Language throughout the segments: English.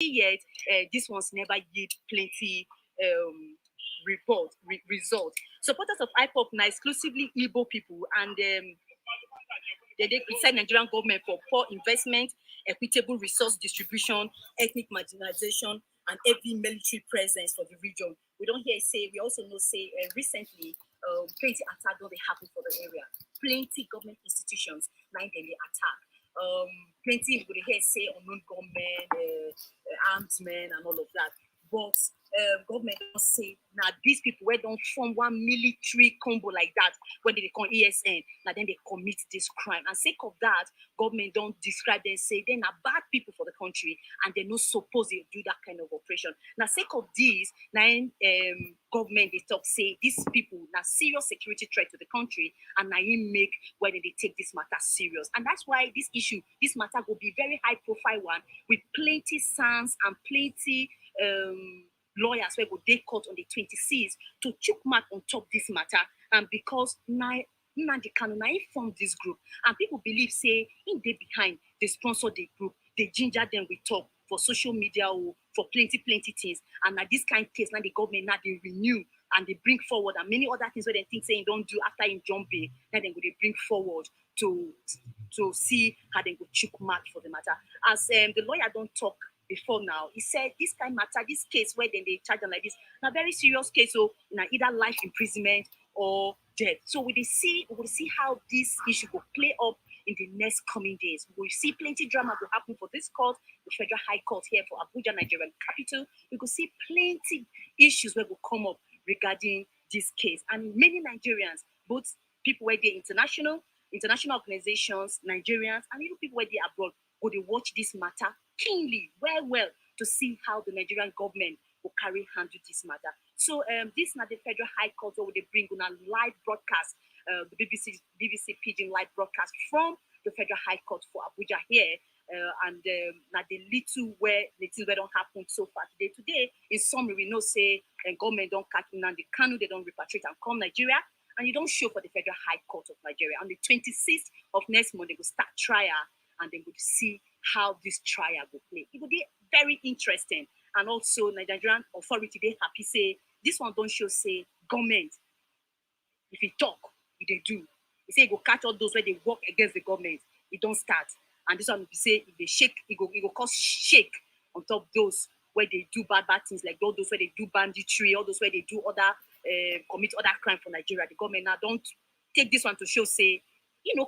yet this one's never yield plenty result. Supporters of IPOP now exclusively Igbo people, and they criticize Nigerian government for poor investment, equitable resource distribution, ethnic marginalization, and heavy military presence for the region. We don't hear say, we also know say recently plenty attack don't they happen for the area. Plenty government institutions like they attack. Plenty we hear say unknown gunmen, armed men, and all of that. But government don't say now these people where don't form one military combo like that when they call ESN, now then they commit this crime. And sake of that, government don't describe them, say they're not bad people for the country and they're not supposed to do that kind of operation. Now, sake of this, now government they talk say these people now serious security threat to the country, and now you make whether they take this matter serious. And that's why this issue, this matter will be very high profile one with plenty sounds and plenty lawyers where go they court on the 26th to chook mark on top this matter. And because now Nnamdi Kanu now formed this group, and people believe say in they behind they sponsor the group, they ginger them with talk for social media or for plenty things. And now this kind of case now the government now they renew and they bring forward and many other things where they think saying don't do after in jumping, then they go they bring forward to see how they go chook mark for the matter. As the lawyer don't talk before now, he said this kind of matter, this case where then they charge them like this, now very serious case, so now either life imprisonment or death. So we will see how this issue will play up in the next coming days. We'll see plenty drama will happen for this court, the Federal High Court here for Abuja, Nigerian capital. We could see plenty issues where will come up regarding this case. And many Nigerians, both people where they international organizations, Nigerians, and even people where they abroad, will they watch this matter keenly, well, to see how the Nigerian government will handle this matter. So this is not the Federal High Court where they bring on a live broadcast, the BBC Pidgin live broadcast from the Federal High Court for Abuja here. And now the little where don't happen so far today. Today, in summary, we know say government don't catch Nnamdi Kanu, they don't repatriate and come Nigeria, and you don't show for the Federal High Court of Nigeria. On the 26th of next month, they will start trial, and then we'll see how this trial will play. It will be very interesting. And also, the Nigerian authority, they happy say, this one don't show say, government, if he talk, if they do. He say, he go catch all those where they work against the government. It don't start. And this one, if say, if they shake, it go cause shake on top of those where they do bad things, like all those where they do banditry, all those where they do other, commit other crime for Nigeria. The government now don't take this one to show, say,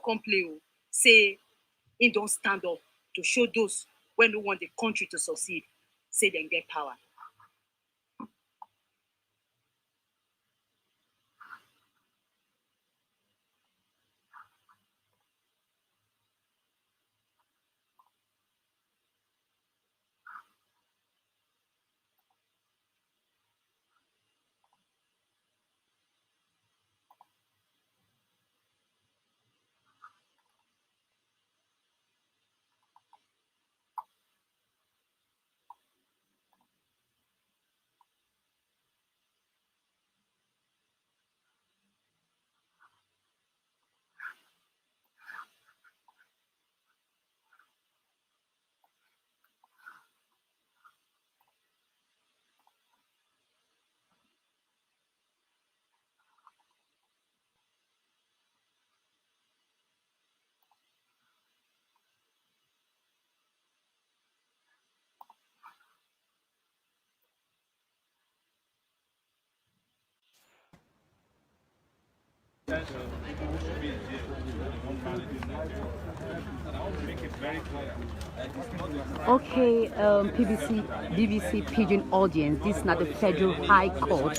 complain, say, he don't stand up to show those when who want the country to succeed, say they get power. Okay, BBC Pidgin audience, this is not the Federal High Court.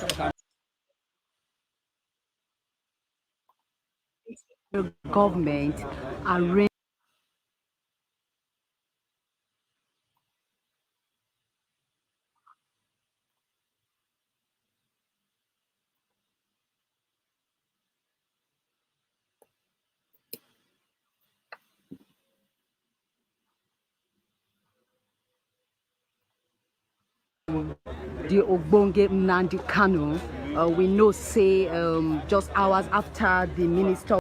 The government arranged the Ogbonge Nnamdi Kanu. We know say just hours after the minister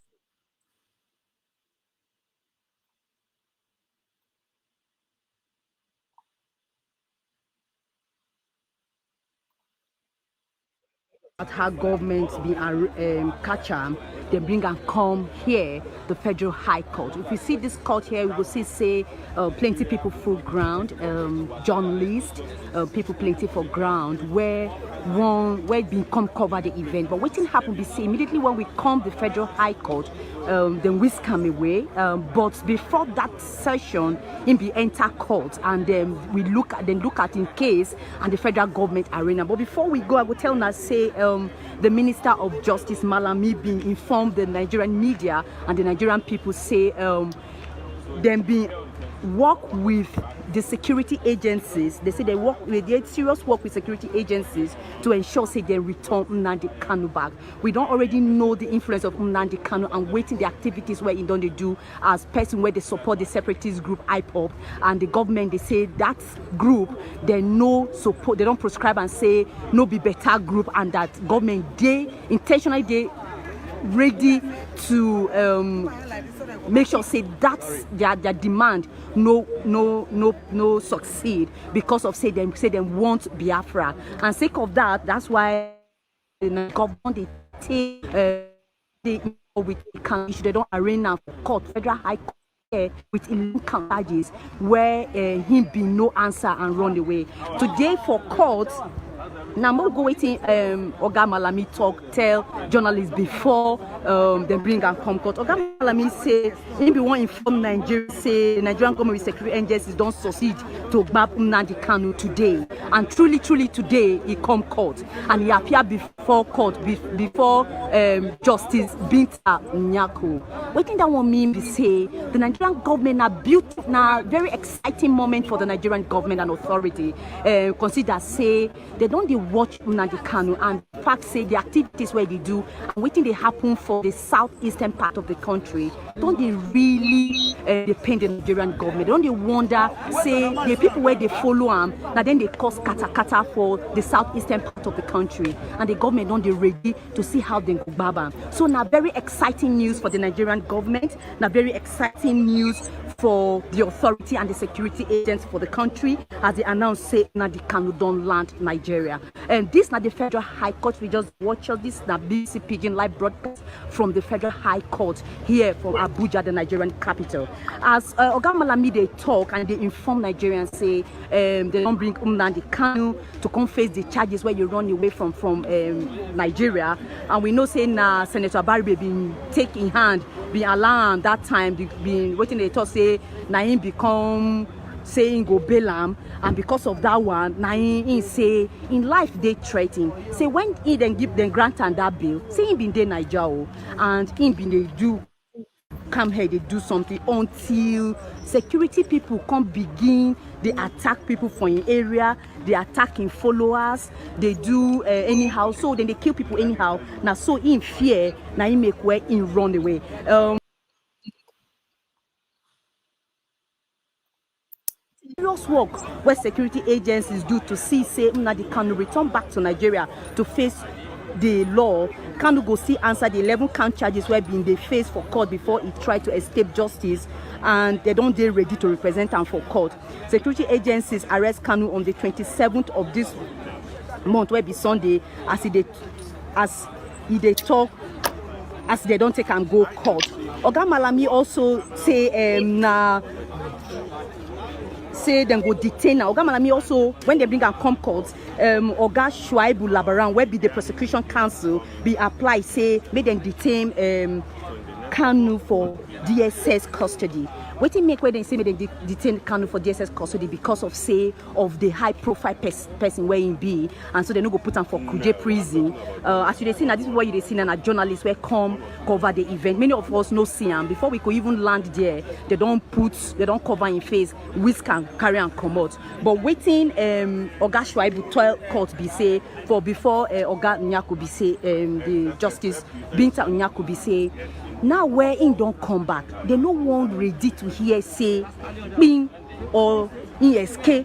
how governments be catch am, they bring and come here, the Federal High Court. If you see this court here, we will see say plenty people full ground, journalists, people plenty for ground where it come cover the event. But what happen be say immediately when we come the Federal High Court, then whisk come away. But before that session, in be enter court and then we look at in case and the federal government arena. But before we go, I will tell now say the Minister of Justice Malami being informed the Nigerian media and the Nigerian people say them being work with the security agencies. They say they did serious work with security agencies to ensure say they return Nnamdi Kanu back. We don't already know the influence of Nnamdi Kanu and waiting the activities where he don't they do as person where they support the separatist group IPOP and the government. They say that group they no support, they don't prescribe and say no be better group, and that government they intentionally they ready to make sure say that's their demand no succeed because of say them want Biafra, and sake of that, that's why the government they take they don't arena for court, Federal High Court with 11 charges where him be no answer and run away. Today for court. Now, I'm go waiting. Oga Malami tell journalists before they bring and come court. Oga Malami say he be one inform Nigeria say the Nigerian government with security agencies don't succeed to grab Nnamdi Kanu today, and truly today he come court and he appear before court before Justice Binta Nyako. What think that one mean be say the Nigerian government now very exciting moment for the Nigerian government and authority. Consider say they don't watch Nnamdi Kanu and in fact say the activities where they do and waiting they happen for the southeastern part of the country. Don't they really depend on the Nigerian government? Don't they wonder say the people where they follow them now then they cause kata for the southeastern part of the country, and the government don't they ready to see how they go baba. So now very exciting news for the Nigerian government, now very exciting news for the authority and the security agents for the country as they announced say Nnamdi Kanu don't land Nigeria. And this now the Federal High Court. We just watch this now BBC Pidgin live broadcast from the Federal High Court here from Abuja, the Nigerian capital. As Oga Malami they talk and they inform Nigerians say they don't bring Nnamdi Kanu to come face the charges where you run away from Nigeria. And we know say now Senator Baribe been taking hand, been alarmed that time, been waiting they thought say now him become saying go bail, and because of that one now he say in life they threaten say when he then give them grant and that bill say him been there Nigeria and him been they do come here they do something until security people come begin they attack people from in area, they attacking followers, they do anyhow, so then they kill people anyhow. Now so in fear now he make way in run away. Serious work where security agencies do to see say Nnamdi Kanu return back to Nigeria to face the law. Kanu go see answer the 11 count charges where being they face for court before he tried to escape justice, and they don't they ready to represent him for court. Security agencies arrest Kanu on the 27th of this month where be Sunday as they talk as they don't take and go court. Oga Malami also say say them go detain now. Oga Malami also when they bring and come court, Oga Shuaibu Labaran where be the prosecution counsel be apply say make them detain Kanu for DSS custody. What it make where they say they detain Kanu for DSS custody because of say of the high profile person where he be, and so they no go put him for Kuje prison. As you they see now, this is what you they see now, journalists where come cover the event. Many of us no see him before we could even land there. They don't cover in face, whisk and carry and come out. But waiting Oga Shuaibu 12 court be say for before Oga Nyako be say the Justice Binta Nyako be say now where in don't come back, they no one ready to hear say bing or ESK.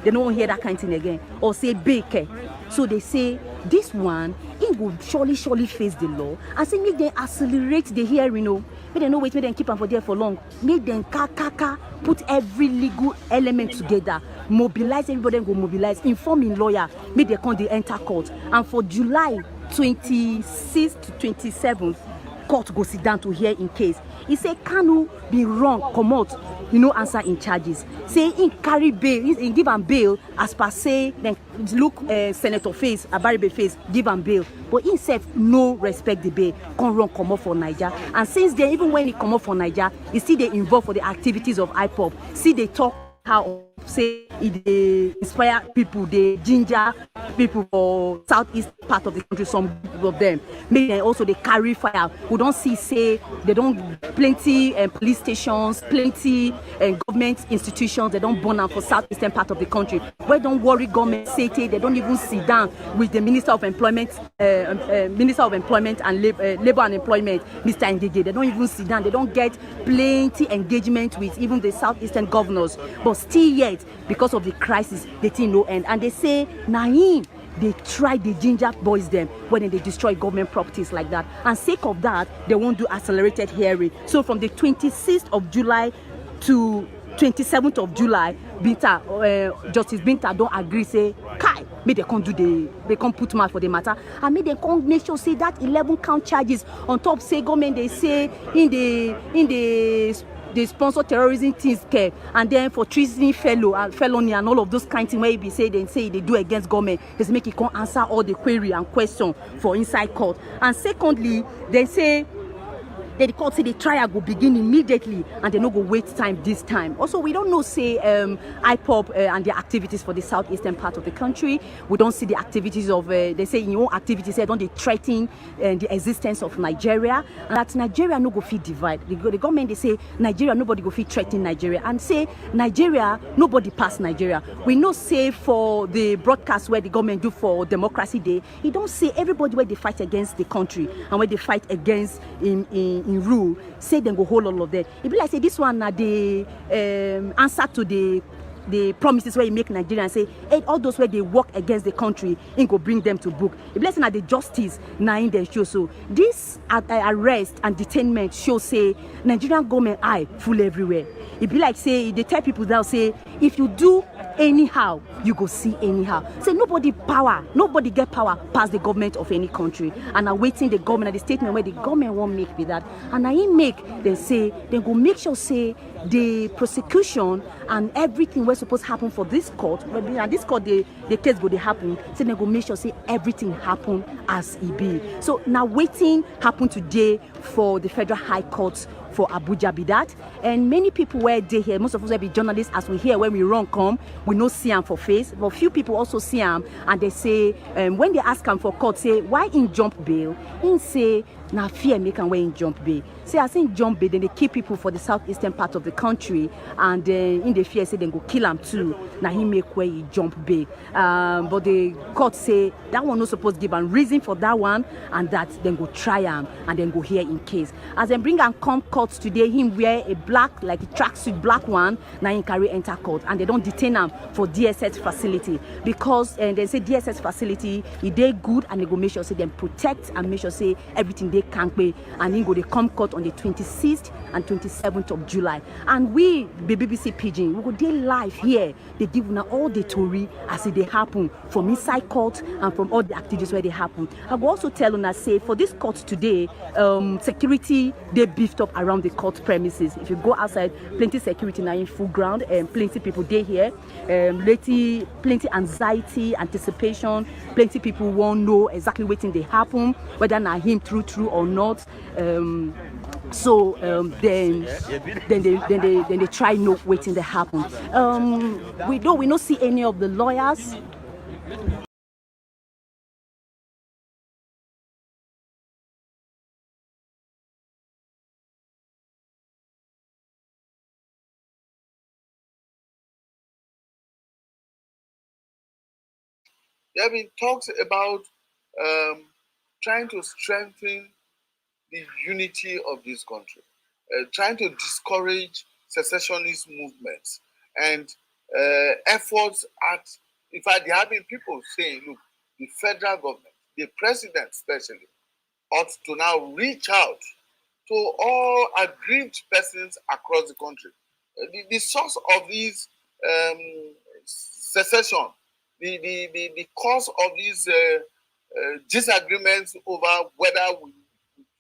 They don't hear that kind of thing again or say bake. So they say this one he will surely face the law and say make them accelerate the hearing. Make them no wait, make them keep them for there for long. Make them put every legal element together, mobilize everybody, go mobilize, informing lawyer, make them come they enter court. And for July 26th to 27th, court go sit down to hear in case. He say Kanu be wrong, come out, answer in charges. Say he carry bail, he give am bail as per say, then look Senator face, Abaribe face, give am bail. But himself no respect the bail, come run come up for Niger. And since then, even when he come up for Niger, he still they involved for the activities of IPOP. See they talk how say they inspire people, they ginger people for southeast part of the country, some of them. Maybe also they carry fire. We don't see say they don't plenty police stations, plenty government institutions, they don't burn out for southeastern part of the country. Where don't worry government say they don't even sit down with the Minister of Employment, and Labor and Employment, Mr. Njenje. They don't even sit down. They don't get plenty engagement with even the southeastern governors. But still yet, because of the crisis, the thing no end. And they say, Naim, they try the ginger boys them when they destroy government properties like that. And sake of that, they won't do accelerated hearing. So from the 26th of July to 27th of July, Justice Binta don't agree, say, Kai, may they can't put mouth for the matter. And may they can't make sure say that 11 count charges on top, say government, they say they sponsor terrorism things care, and then for treason felony and all of those kind of things where be say they do against government, they make it can't answer all the query and question for inside court. And secondly, they say the court say the trial will begin immediately and they no go wait time this time. Also, we don't know say IPOP and their activities for the southeastern part of the country. We don't see the activities of they say in your own activities they don't they threaten the existence of Nigeria, and that Nigeria no go fit divide. The government they say Nigeria nobody go fit threaten Nigeria, and say Nigeria nobody pass Nigeria. We know say for the broadcast where the government do for Democracy Day, it don't say everybody where they fight against the country and where they fight against in rule, say them go hold all of that. It be like say this one the answer to the promises where you make Nigerians say, hey, all those where they work against the country, ain't go bring them to book. The blessing at the justice now in the show. So this arrest and detainment show say Nigerian government eye full everywhere. It be like say they tell people now say if you do anyhow, you go see anyhow. Say nobody get power past the government of any country. And awaiting the government, the statement where the government won't make with that. And I make they say they go make sure say the prosecution and everything was supposed to happen for this court. But this court the case go they happen. So they go make sure say everything happen as it be. So now waiting happen today for the Federal High Court for Abuja be that, and many people were there here. Most of us will be journalists as we hear when we run come, we no see them for face, but few people also see them and they say when they ask them for court, say why in jump bail, in say now fear make and way in jump bail. Say I think jump bail, then they keep people for the southeastern part of the country, and in the fear say they go kill them too. Now he make way he jump bail, but the court say that one not supposed to give a reason for that one, and that then go try him and then go here in case. As they bring and come court today, him wear a black like a tracksuit black one, now he carry enter court, and they don't detain him for DSS facility because they say DSS facility he they good, and they go make sure say them protect and make sure say everything they can't pay, and then go they come court on the 26th and 27th of July. And we the BBC Pidgin, we go dey live here. They give now all the story as it they happen from inside court and from all the activities where they happen. I will also tell on say for this court today, security they beefed up around the court premises. If you go outside, plenty security now in full ground, and plenty people they here, plenty anxiety, anticipation, plenty people won't know exactly what thing they happen, whether now him true or not. Then they try no waiting they happen. We don't see any of the lawyers. There have been talks about trying to strengthen the unity of this country, trying to discourage secessionist movements and efforts at, in fact, there have been people saying, look, the federal government, the president especially, ought to now reach out to all aggrieved persons across the country. The source of these secession, the cause of these disagreements over whether we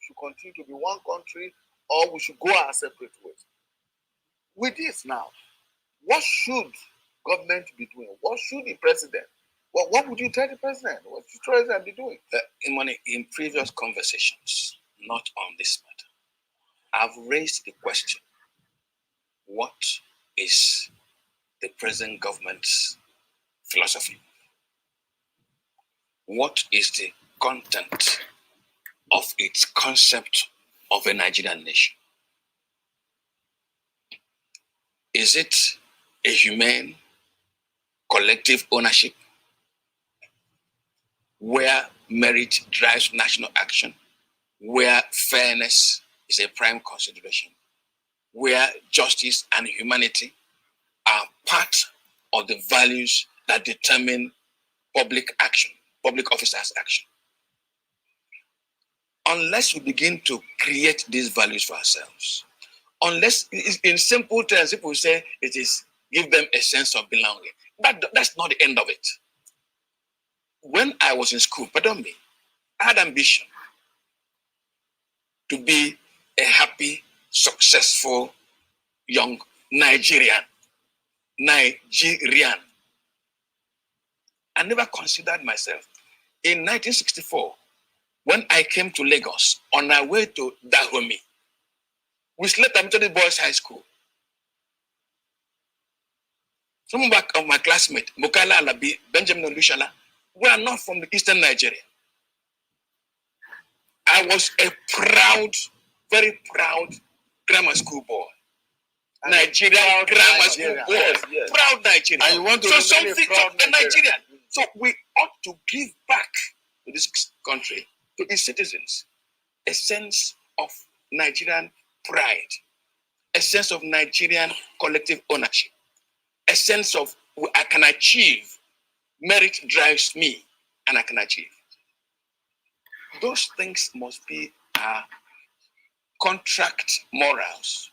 should continue to be one country or we should go our separate ways. With this now, what should government be doing? What should the president? What would you tell the president? What should the president be doing? In previous conversations, not on this matter, I've raised the question: what is the present government's philosophy? What is the content of its concept of a Nigerian nation? Is it a humane collective ownership where merit drives national action, where fairness is a prime consideration, where justice and humanity are part of the values that determine public action, public officers' action? Unless we begin to create these values for ourselves, unless, in simple terms, people say it is give them a sense of belonging. That's not the end of it. When I was in school, pardon me, I had ambition to be a happy, successful young Nigerian. I never considered myself. In 1964, when I came to Lagos on our way to Dahomey, we slept at the Boys High School. Some of my classmates, Mukala Alabi, Benjamin Olushala, were not from the eastern Nigeria. I was a proud, very proud grammar school boy. Nigerian grammar school boy. Yes. Proud Nigerian. And you want to something proud a Nigerian. So we ought to give back to this country, to its citizens, a sense of Nigerian pride, a sense of Nigerian collective ownership, a sense of I can achieve, merit drives me, and I can achieve. Those things must be our contract morals.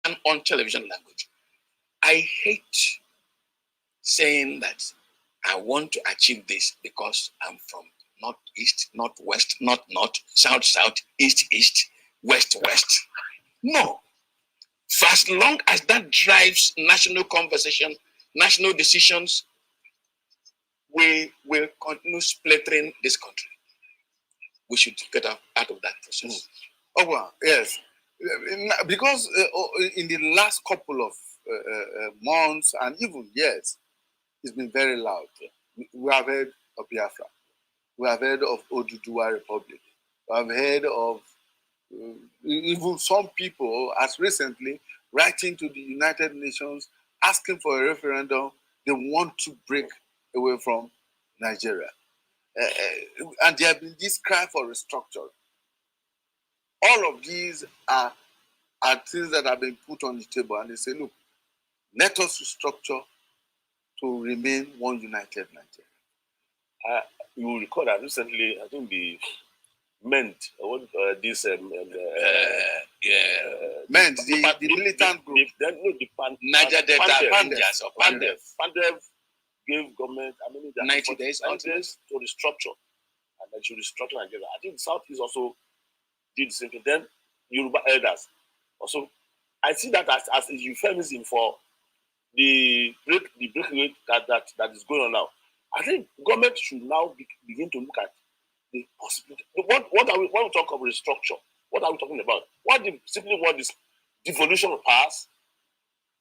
And on television language, I hate saying that I want to achieve this because I'm from northeast, northwest, north, south, south, east, east, west, west. No. For as long as that drives national conversation, national decisions, we will continue splintering this country. We should get out of that process. Oh, well, yes. Because in the last couple of months and even years, it's been very loud. We have heard of Biafra. We have heard of Oduduwa Republic. We have heard of even some people, as recently, writing to the United Nations, asking for a referendum. They want to break away from Nigeria. And there have been this cry for restructuring. All of these are things that have been put on the table, and they say, look, let us restructure to remain one united Nigeria. You will recall that recently, I think the MENT, the militant group. Niger Delta Rangers or Pandev gave government 90 days to restructure, and then to restructure Nigeria. I think the Southeast also did the same thing. Then Yoruba elders also. I see that as a euphemism for the breakaway that is going on now. I think government should now begin to look at the possibility. What are we when we talk about restructure? What are we talking about? Simply what is devolution of powers?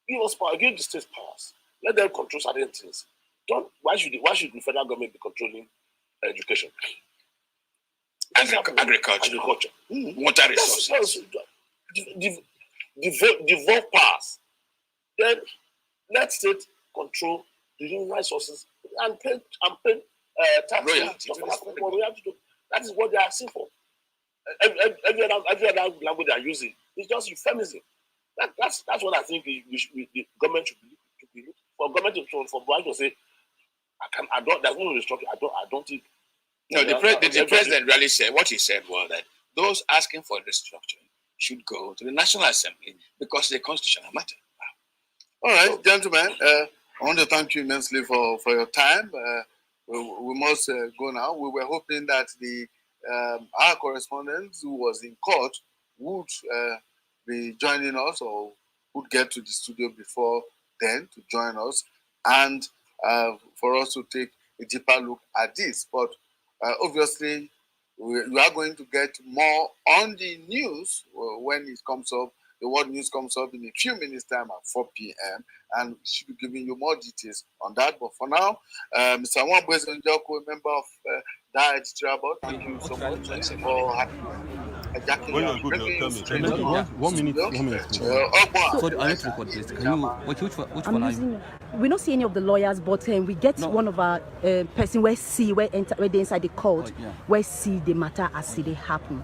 Give us power, give the states powers. Let them control certain things. Why should the federal government be controlling education? Agriculture. Water resources. Devolve powers. Then let state control the human resources and pay tax. That is what they are asking for. Every other language they are using is just euphemism. That's what I think the government should be for government to say, there's no restructuring. I don't think. No, the president really said what he said was that those asking for restructuring should go to the National Assembly because it's a constitutional matter. All right, gentlemen, I want to thank you immensely for your time. We must go now. We were hoping that our correspondent who was in court would be joining us or would get to the studio before then to join us and for us to take a deeper look at this. But obviously, we are going to get more on the news when it comes up. The world news comes up in a few minutes' time at 4 p.m. and we should be giving you more details on that. But for now, Mr. Nwabweze Njoko, a member of that editorial board, thank you so much for when you're good, tell me. One minute. Sorry, I need to record this. Can you which one are you? We don't see any of the lawyers, but we get one of our person where they inside the court, where see the matter as see they happen.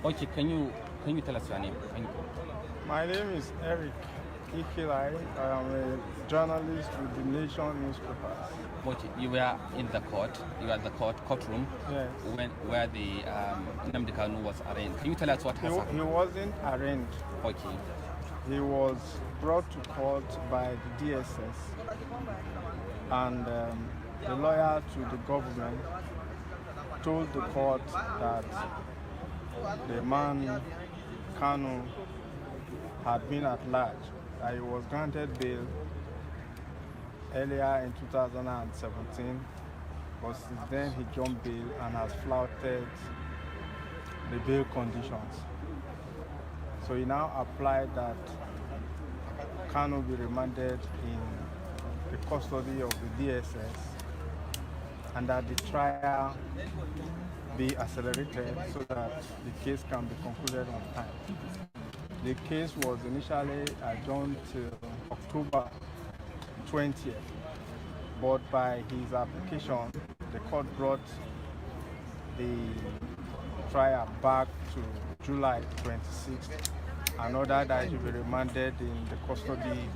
Okay, can you tell us your name? My name is Eric Ikilai. I am a journalist with the Nation newspaper. Okay, you were in the court. You were at the courtroom. Yes. Where the Nnamdi Kanu was arraigned. Can you tell us what happened? He wasn't arraigned. Okay. He was brought to court by the DSS, and the lawyer to the government told the court that the man Kanu had been at large, that he was granted bail earlier in 2017, but since then he jumped bail and has flouted the bail conditions. So he now applied that Kanu be remanded in the custody of the DSS and that the trial be accelerated so that the case can be concluded on time. The case was initially adjourned till October 20th, but by his application, the court brought the trial back to July 26th and ordered that he be remanded in the custody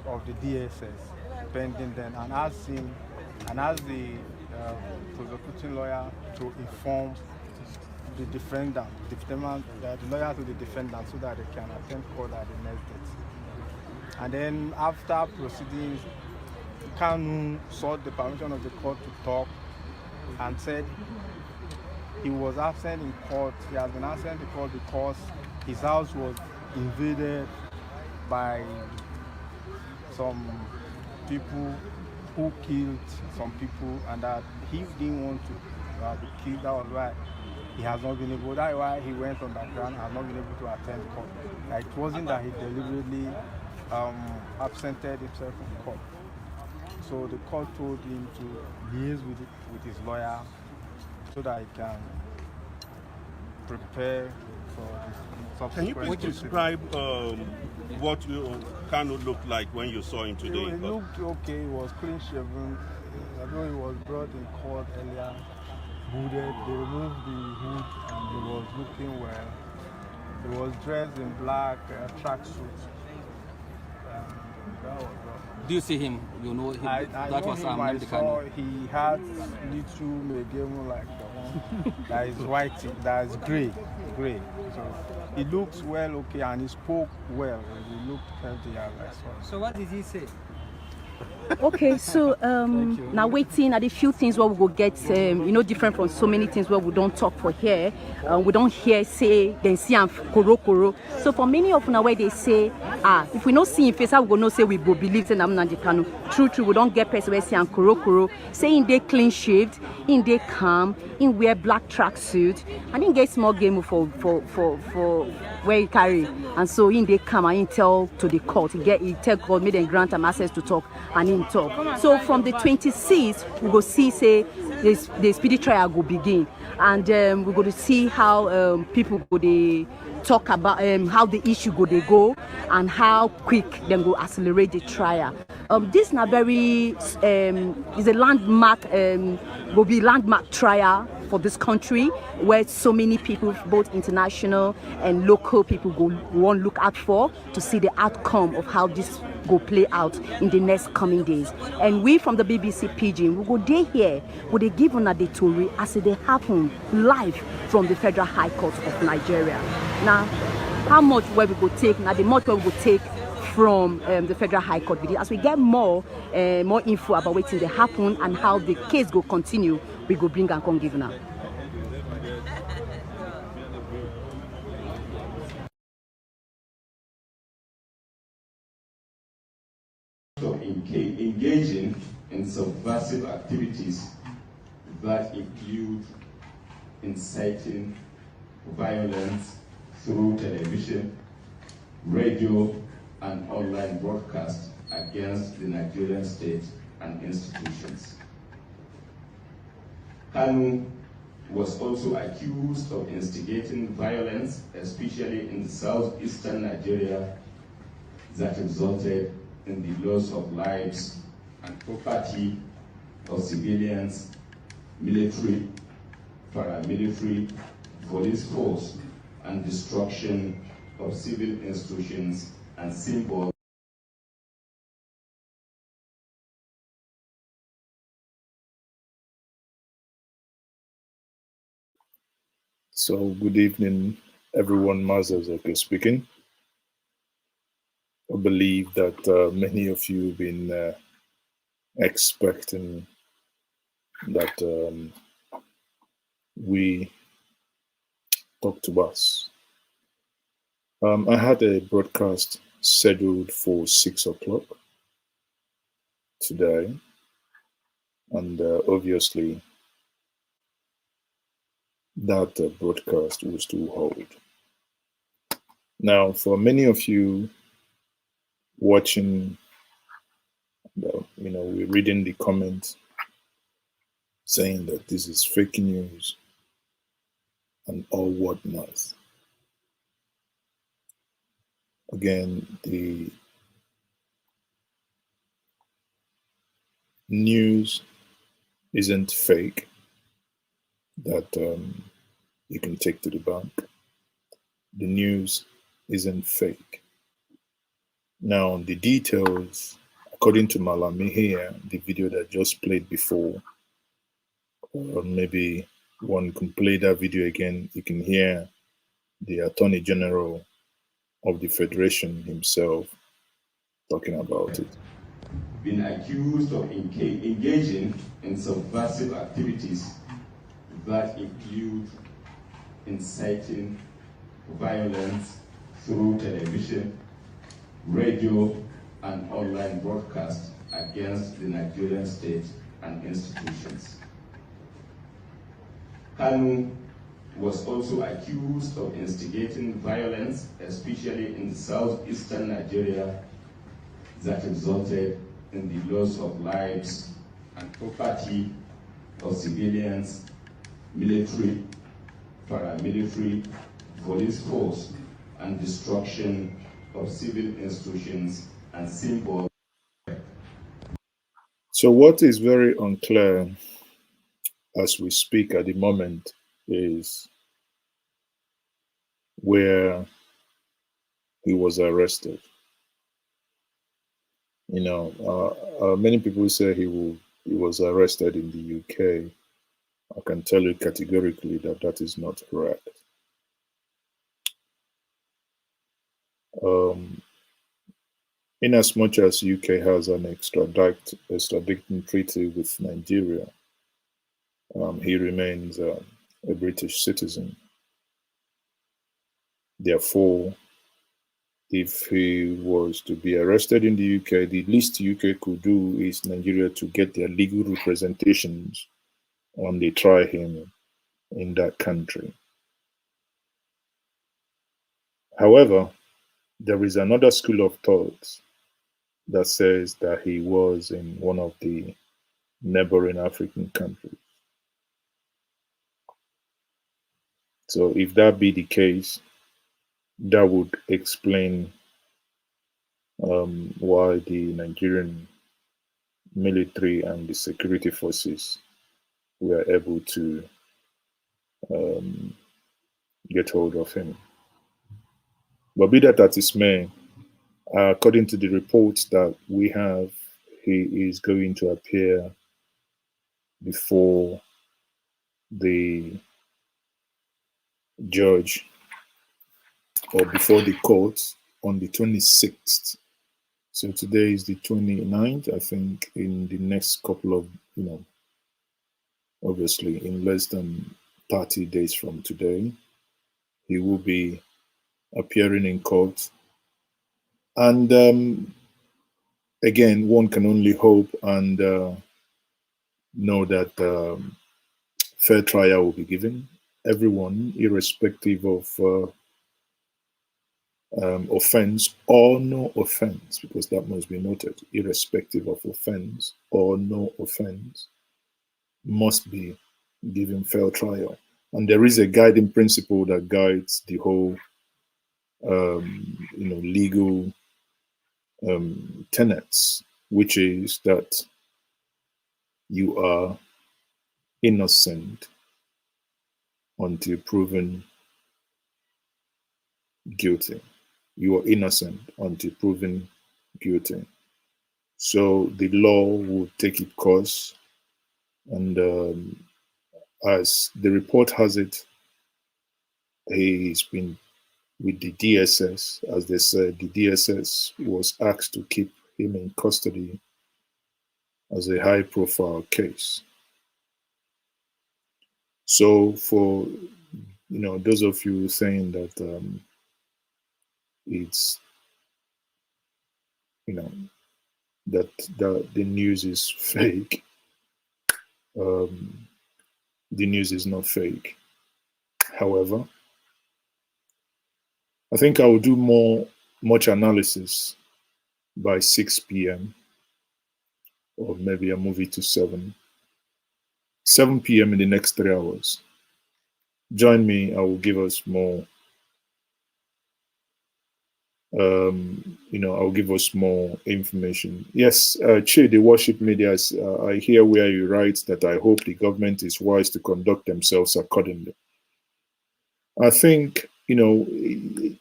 of the DSS pending then, and asked the prosecuting lawyer to inform the defendant, the lawyer to the defendant, so that they can attend court at the next date. And then after proceedings, Kanu sought the permission of the court to talk and said he was absent in court. He has been absent in court because his house was invaded by some people who killed some people, and that he didn't want to be killed. That was why he has not been able. That's why he went on that ground and has not been able to attend court. Like, it wasn't that he deliberately absented himself from court. So the court told him to liaise with his lawyer so that he can prepare for his subsequent. Can you please describe what Kanu looked like when you saw him today? He looked okay. He was clean shaven. Although he was brought in court earlier, hooded. They removed the hood and he was looking well. He was dressed in black tracksuit. That was all. Do you see him? You know him? I that know was him. I Nnamdi saw Kanu. he had little megemu like the one that is white, that is gray. So he looks well, okay, and he spoke well. He looked healthy as I saw. So what did he say? Okay, so now waiting at a few things where we will get, different from so many things where we don't talk for here. We don't hear say then see and koro. So for many of now where they say, if we not see in face, I will not say we will believe in Nnamdi Kanu. True, we don't get person where see and koro. Saying they clean shaved, in they calm, in wear black tracksuit, and in get small game for where he carry, and so in they come and tell to the court, he tell court, make them grant him access to talk, and in talk. So from the 26th, we go see say the speedy trial will begin, and we're going to see how people go they talk about how the issue they go and how quick them go accelerate the trial. This na very is a landmark will be landmark trial for this country, where so many people, both international and local people, go want look out for to see the outcome of how this go play out in the next coming days. And we from the BBC Pidgin, we go day here, we they give on a day story as they happen live from the Federal High Court of Nigeria. Now, how much where we go take? Now, the much where we go take from the Federal High Court video. As we get more info about what's they happen and how the case go continue, we go bring and come give now. Of engaging in subversive activities that include inciting violence through television, radio, and online broadcast against the Nigerian state and institutions. Kanu was also accused of instigating violence, especially in southeastern Nigeria, that resulted in the loss of lives and property of civilians, military, paramilitary, police force, and destruction of civil institutions and symbols. So, good evening, everyone. Mazazeke speaking. I believe that many of you have been expecting that we talk to us. I had a broadcast scheduled for 6 o'clock today, and obviously that broadcast was to hold. Now, for many of you watching, we're reading the comments saying that this is fake news and all whatnot. Again, the news isn't fake that you can take to the bank. The news isn't fake. Now, the details, according to Malami here, the video that just played before, or maybe one can play that video again, you can hear the Attorney General of the Federation himself talking about it. Been accused of engaging in subversive activities that include inciting violence through television, radio, and online broadcast against the Nigerian state and institutions. Kanu was also accused of instigating violence, especially in southeastern Nigeria, that resulted in the loss of lives and property of civilians, military, paramilitary, police force, and destruction of civil institutions and symbols. So what is very unclear as we speak at the moment is where he was arrested. Many people say he was arrested in the UK. I can tell you categorically that that is not correct. In as much as UK has an extraditing treaty with Nigeria, he remains a British citizen. Therefore, if he was to be arrested in the UK, the least UK could do is Nigeria to get their legal representations when they try him in that country. However, there is another school of thought that says that he was in one of the neighboring African countries. So if that be the case, that would explain why the Nigerian military and the security forces were able to get hold of him. But be that as it may, according to the reports that we have, he is going to appear before the judge or before the court on the 26th. So today is the 29th. I think in the next couple of, obviously in less than 30 days from today, he will be appearing in court. And again, one can only hope and know that fair trial will be given. Everyone, irrespective of offense or no offense, because that must be noted, irrespective of offense or no offense, must be given fair trial. And there is a guiding principle that guides the whole, legal tenets, which is that you are innocent until proven guilty. You are innocent until proven guilty. So the law will take its course, and as the report has it, he's been with the DSS. As they said, the DSS was asked to keep him in custody as a high-profile case. So for those of you saying that it's that the news is fake, the news is not fake. However, I think I will do much analysis by 6 p.m. or maybe I'll move it to 7 p.m. in the next 3 hours. Join me. I will give us more. I'll give us more information. Yes, Che, the worship media, I hear where you write that I hope the government is wise to conduct themselves accordingly. I think, Chidi,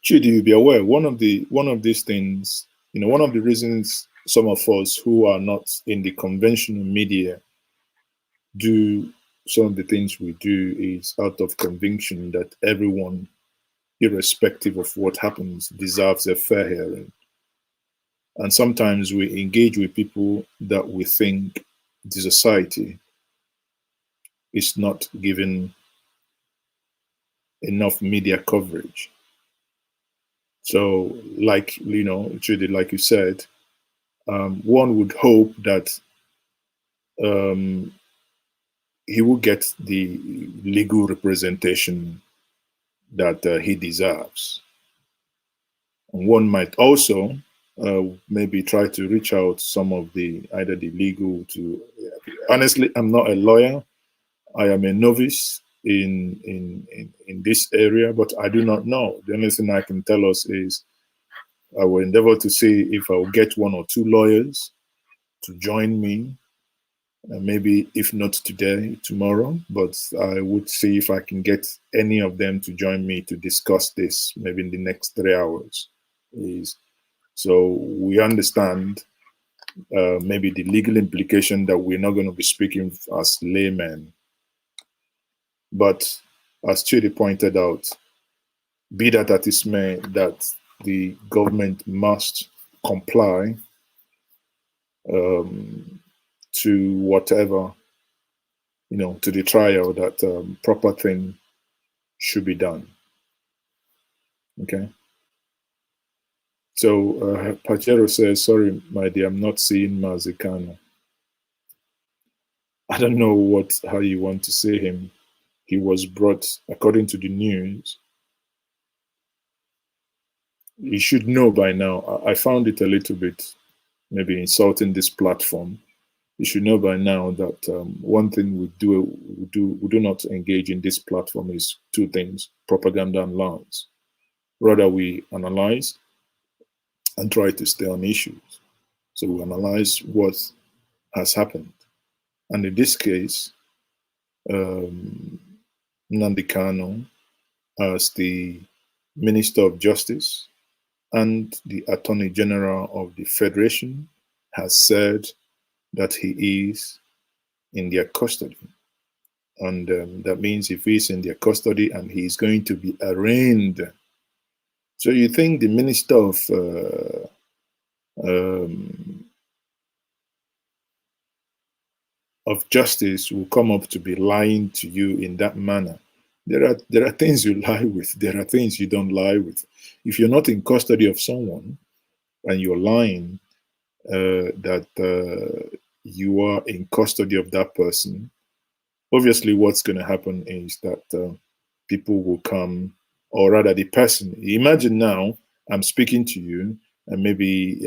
you'll be aware, one of these things, one of the reasons some of us who are not in the conventional media do some of the things we do is out of conviction that everyone, irrespective of what happens, deserves a fair hearing. And sometimes we engage with people that we think the society is not given enough media coverage. So, like Judy, like you said, one would hope that he will get the legal representation that he deserves. And one might also maybe try to reach out some of either the legal to. Honestly, I'm not a lawyer. I am a novice in this area, but I do not know. The only thing I can tell us is I will endeavor to see if I will get 1 or 2 lawyers to join me, maybe if not today, tomorrow, but I would see if I can get any of them to join me to discuss this maybe in the next 3 hours. So we understand maybe the legal implication that we're not going to be speaking as laymen. But as Chidi pointed out, be that as it may, that the government must comply to whatever, to the trial, that proper thing should be done. Okay. So Pajero says, sorry, my dear, I'm not seeing Nnamdi Kanu. I don't know how you want to say him. He was brought, according to the news, you should know by now. I found it a little bit maybe insulting this platform. You should know by now that one thing we do not engage in this platform is 2 things: propaganda and lies. Rather, we analyze and try to stay on issues. So we analyze what has happened. And in this case, Nnamdi Kanu as the Minister of Justice, and the Attorney General of the Federation has said that he is in their custody. And that means if he's in their custody and he's going to be arraigned. So you think the Minister of Justice will come up to be lying to you in that manner? There are things you lie with. There are things you don't lie with. If you're not in custody of someone and you're lying that you are in custody of that person, obviously what's going to happen is that people will come, or rather the person. Imagine now I'm speaking to you and maybe,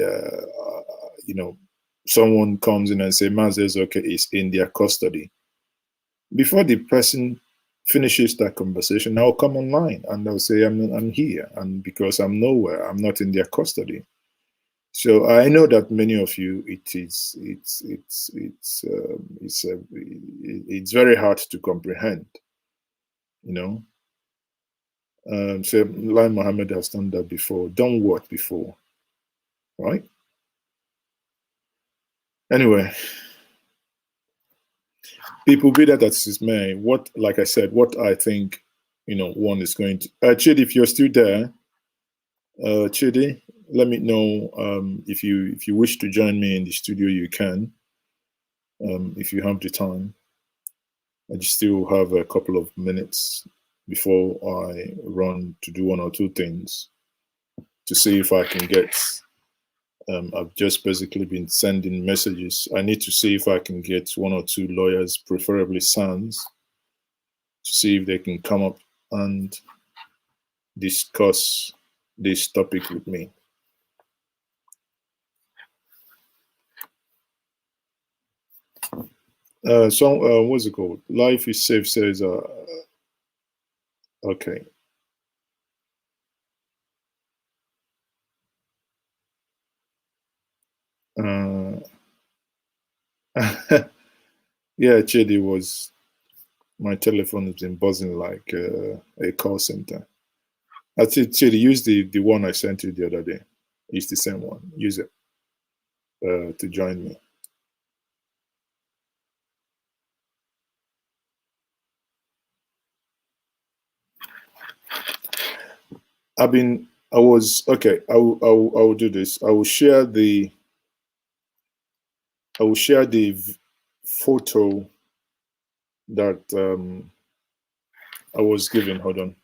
someone comes in and say, Mazes, okay, is in their custody. Before the person finishes that conversation, I'll come online and I'll say, I'm here. And because I'm nowhere, I'm not in their custody. So I know that many of you, it's very hard to comprehend, So Lai Mohammed has done that before, done what before, right? Anyway, people, be that as it may, like I said, what I think, one is going to. Chidi, if you're still there, Chidi, let me know if you wish to join me in the studio. You can, if you have the time. I just still have a couple of minutes before I run to do one or two things to see if I can get. I've just basically been sending messages. I need to see if I can get one or two lawyers, preferably sons, to see if they can come up and discuss this topic with me. What's it called? Life is Safe says, okay. Yeah, Chidi, was my telephone has been buzzing like a call center. That's it, Chidi. Use the one I sent you the other day. It's the same one. Use it to join me. I will do this. I will share the photo that I was given. Hold on.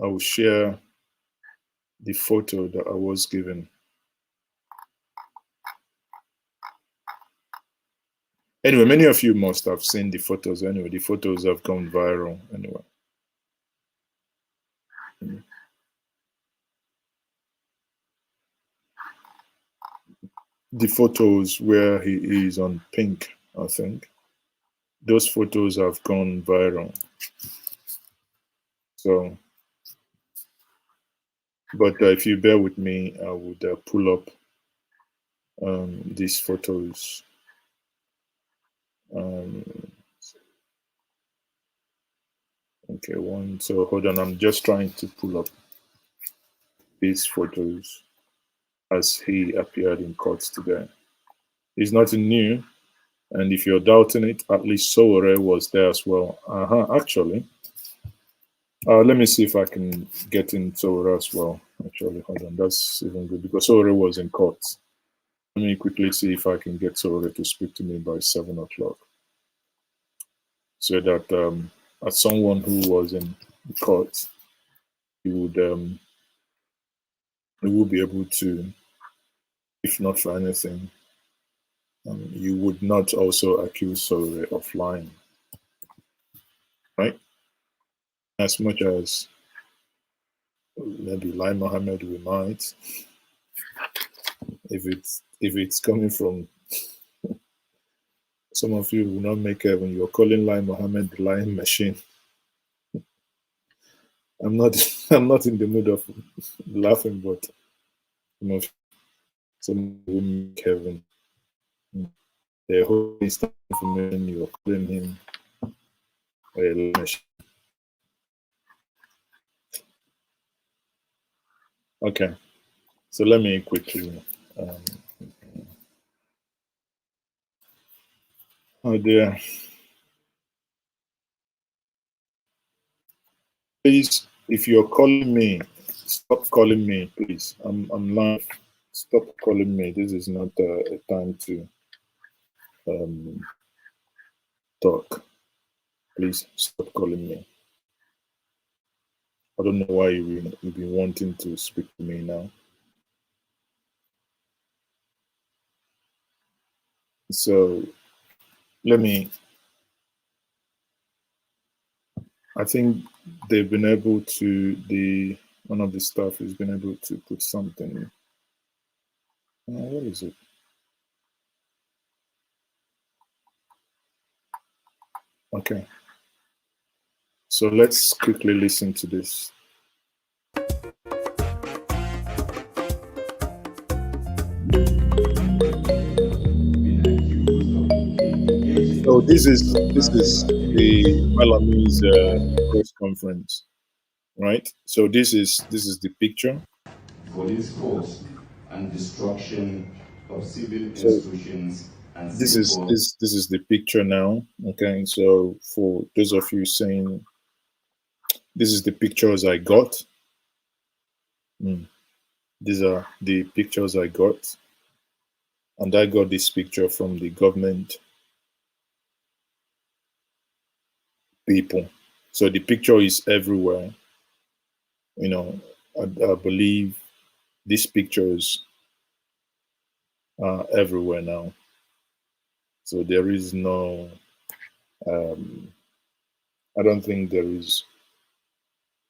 I will share the photo that I was given. Anyway, many of you must have seen the photos. Anyway, the photos have gone viral. Anyway. The photos where he is on pink, I think. Those photos have gone viral. So, but if you bear with me, I would pull up these photos. Okay, so hold on, I'm just trying to pull up these photos as he appeared in court today. It's nothing new, and if you're doubting it, at least Sowore was there as well. Actually, let me see if I can get in Sowore as well. Actually, hold on, that's even good because Sowore was in court. Let me quickly see if I can get Sowore to speak to me by 7 o'clock, so that as someone who was in court, he would be able to, if not for anything, you would not also accuse Sowore of lying, right? As much as maybe Lai Mohammed we might, if it's coming from some of you will not make heaven. You're calling Lai Mohammed the lying machine. I'm not in the mood of laughing, but some will make heaven. The whole instant information you're calling him Okay, so let me quickly. Oh dear. Please, if you're calling me, stop calling me, please. I'm live. Stop calling me. This is not a time to talk. Please stop calling me. I don't know why you've been wanting to speak to me now. So I think they've been able to, one of the staff has been able to put something. What is it? Okay. So let's quickly listen to this. So this is the Malami's press conference, right? So this is the picture. Police force and destruction of civil So institutions and this is the picture now. Okay, so for those of you saying this is the pictures I got. These are the pictures I got, and I got this picture from the government people. So the picture is everywhere. You know, I believe these pictures are everywhere now. So there is no, I don't think there is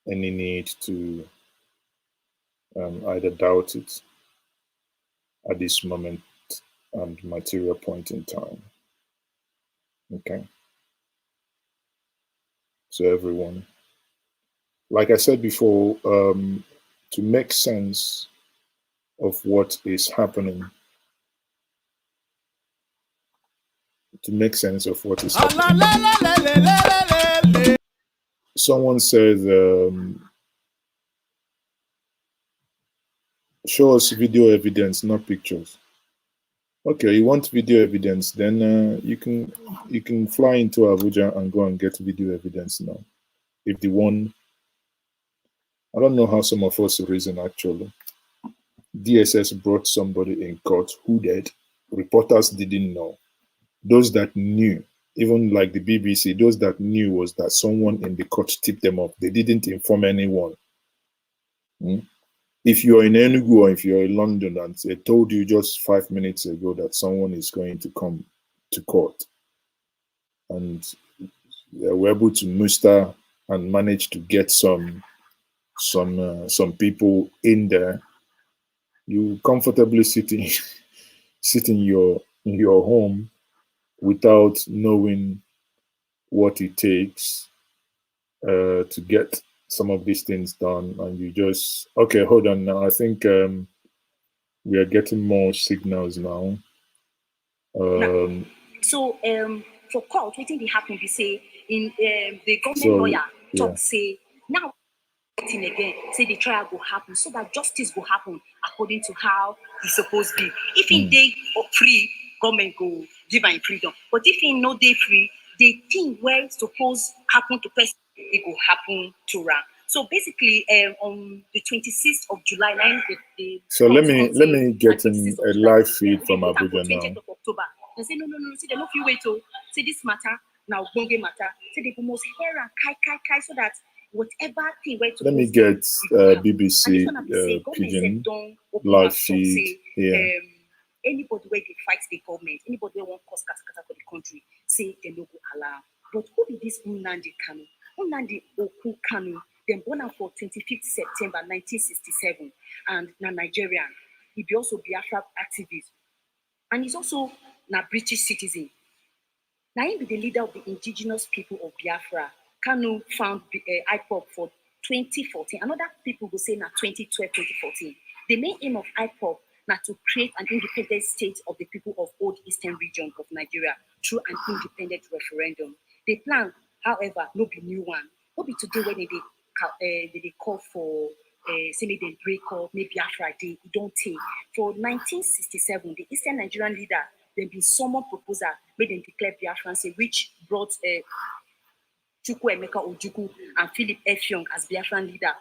any need to either doubt it at this moment and material point in time. Okay. So everyone, like I said before, to make sense of what is happening, someone says, show us video evidence, not pictures. Okay, you want video evidence, then you can fly into Abuja and go and get video evidence now. If the one, I don't know how some of us reason actually. DSS brought somebody in court who did. Reporters didn't know. Those that knew, even like the BBC, those that knew was that someone in the court tipped them off. They didn't inform anyone. If you're in Enugu or if you're in London and they told you just 5 minutes ago that someone is going to come to court, and they were able to muster and manage to get some people in there, you comfortably sit in your home without knowing what it takes to get some of these things done, and you just okay. Hold on now. I think we are getting more signals now. So for court, wetin dey happen be say in the government lawyer talk say now again say the trial go happen so that justice go happen according to how e suppose be. If in dey free, government go give am freedom, but if in no dey free, the thing wey suppose happen to person e go happen to am. So basically, on the 26th of July, so let me get in a live feed from Abuja now. Of October. They say no, say they no fit wait to say this matter now ogbonge matter. Say they must hear and kai so that whatever thing where to let me get BBC Pidgin live feed here. Anybody where they fight the government, anybody where want cause kata for the country, say they no go allow. But who be this Nnamdi Kanu? Nnamdi Kanu, then born on for 25th September 1967, and na Nigerian. He be also Biafra activist, and he's also a British citizen. Now he be the leader of the indigenous people of Biafra. Kanu found IPOB for 2014. Another people will say now 2012, 2014. The main aim of IPOB now to create an independent state of the people of Old Eastern region of Nigeria through an independent referendum. They plan However, no be new one. No be today when they call for say make dem break up, maybe Biafra Day, e don tey. For 1967, the Eastern Nigerian leader dem bin summon proposal make dem declare Biafran state, which brought Chukwuemeka Ojukwu and Philip Effiong as Biafran leader.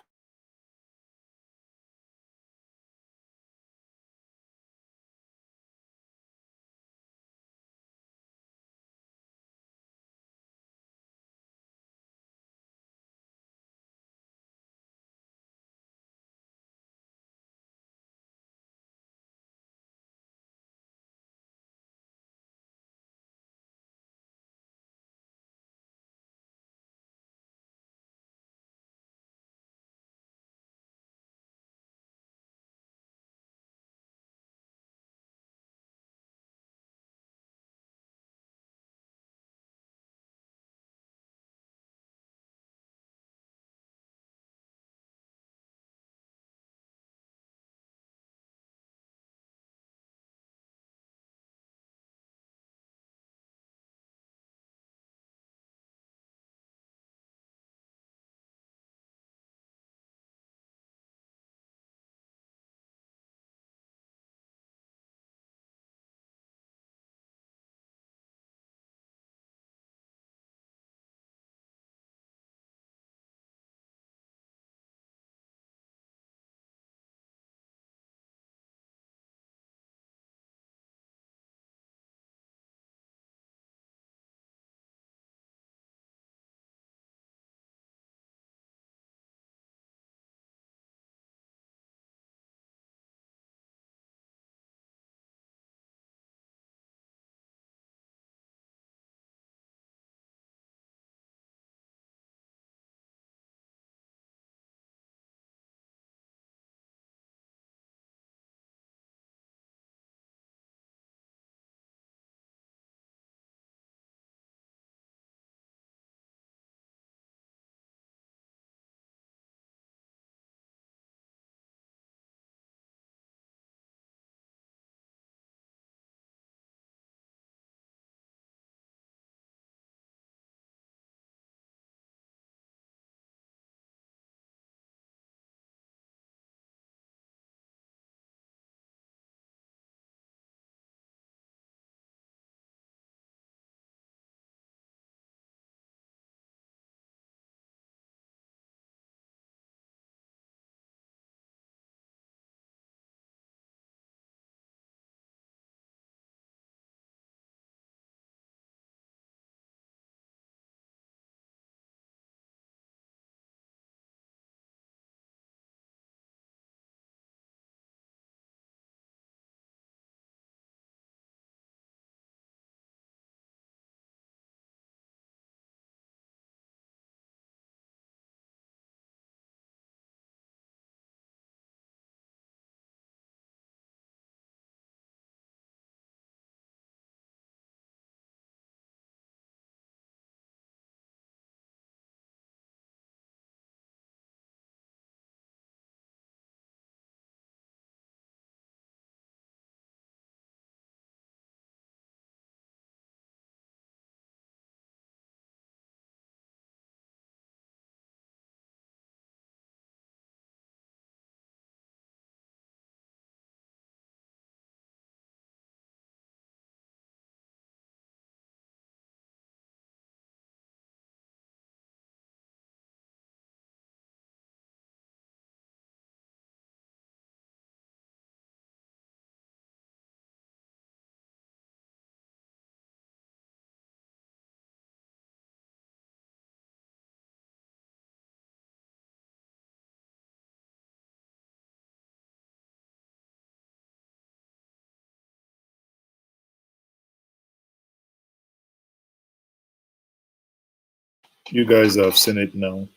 You guys have seen it now.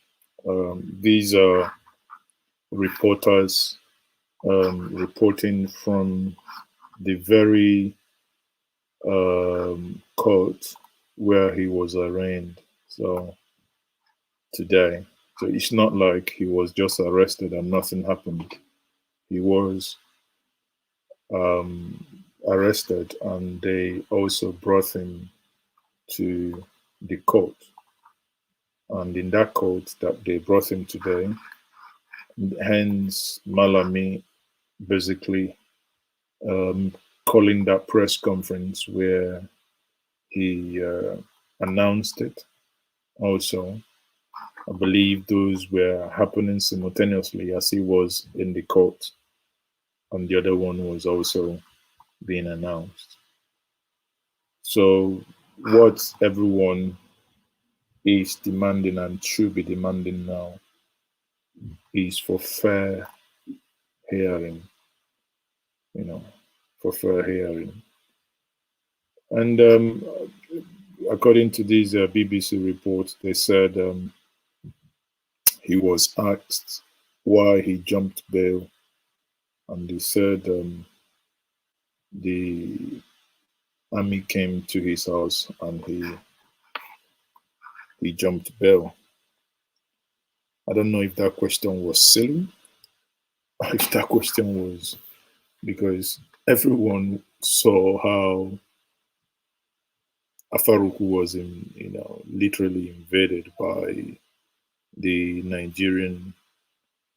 These are reporters reporting from the very court where he was arraigned. So today, so it's not like he was just arrested and nothing happened. He was arrested, and they also brought him to the court And in that court that they brought him today, hence Malami basically calling that press conference where he announced it. Also, I believe those were happening simultaneously as he was in the court, and the other one was also being announced. So, what everyone is demanding and should be demanding now is for fair hearing, for fair hearing. And according to these BBC reports, they said he was asked why he jumped bail, and they said the army came to his house and he jumped bail. I don't know if that question was silly, or if that question was because everyone saw how Afaruku was literally invaded by the Nigerian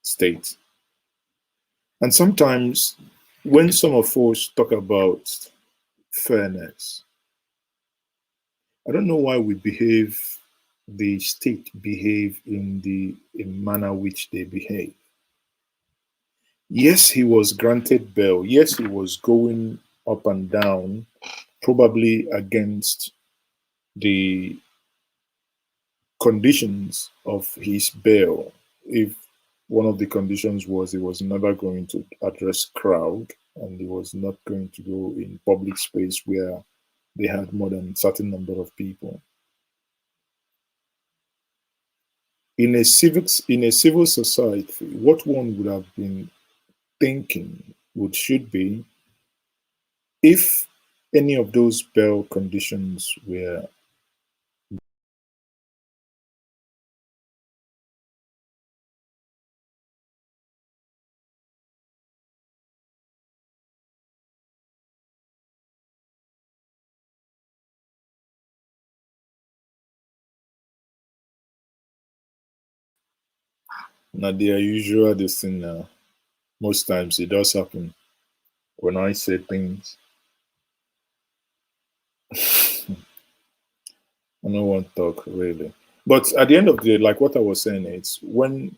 state. And sometimes when some of us talk about fairness, I don't know why the state behave in the manner which they behave. Yes, he was granted bail. Yes, he was going up and down, probably against the conditions of his bail. If one of the conditions was he was never going to address crowd and he was not going to go in public space where they had more than a certain number of people. In a civil society, what one would have been thinking should be if any of those bail conditions were not their usual this thing now. Most times it does happen when I say things. I don't want to talk really. But at the end of the day, like what I was saying, it's when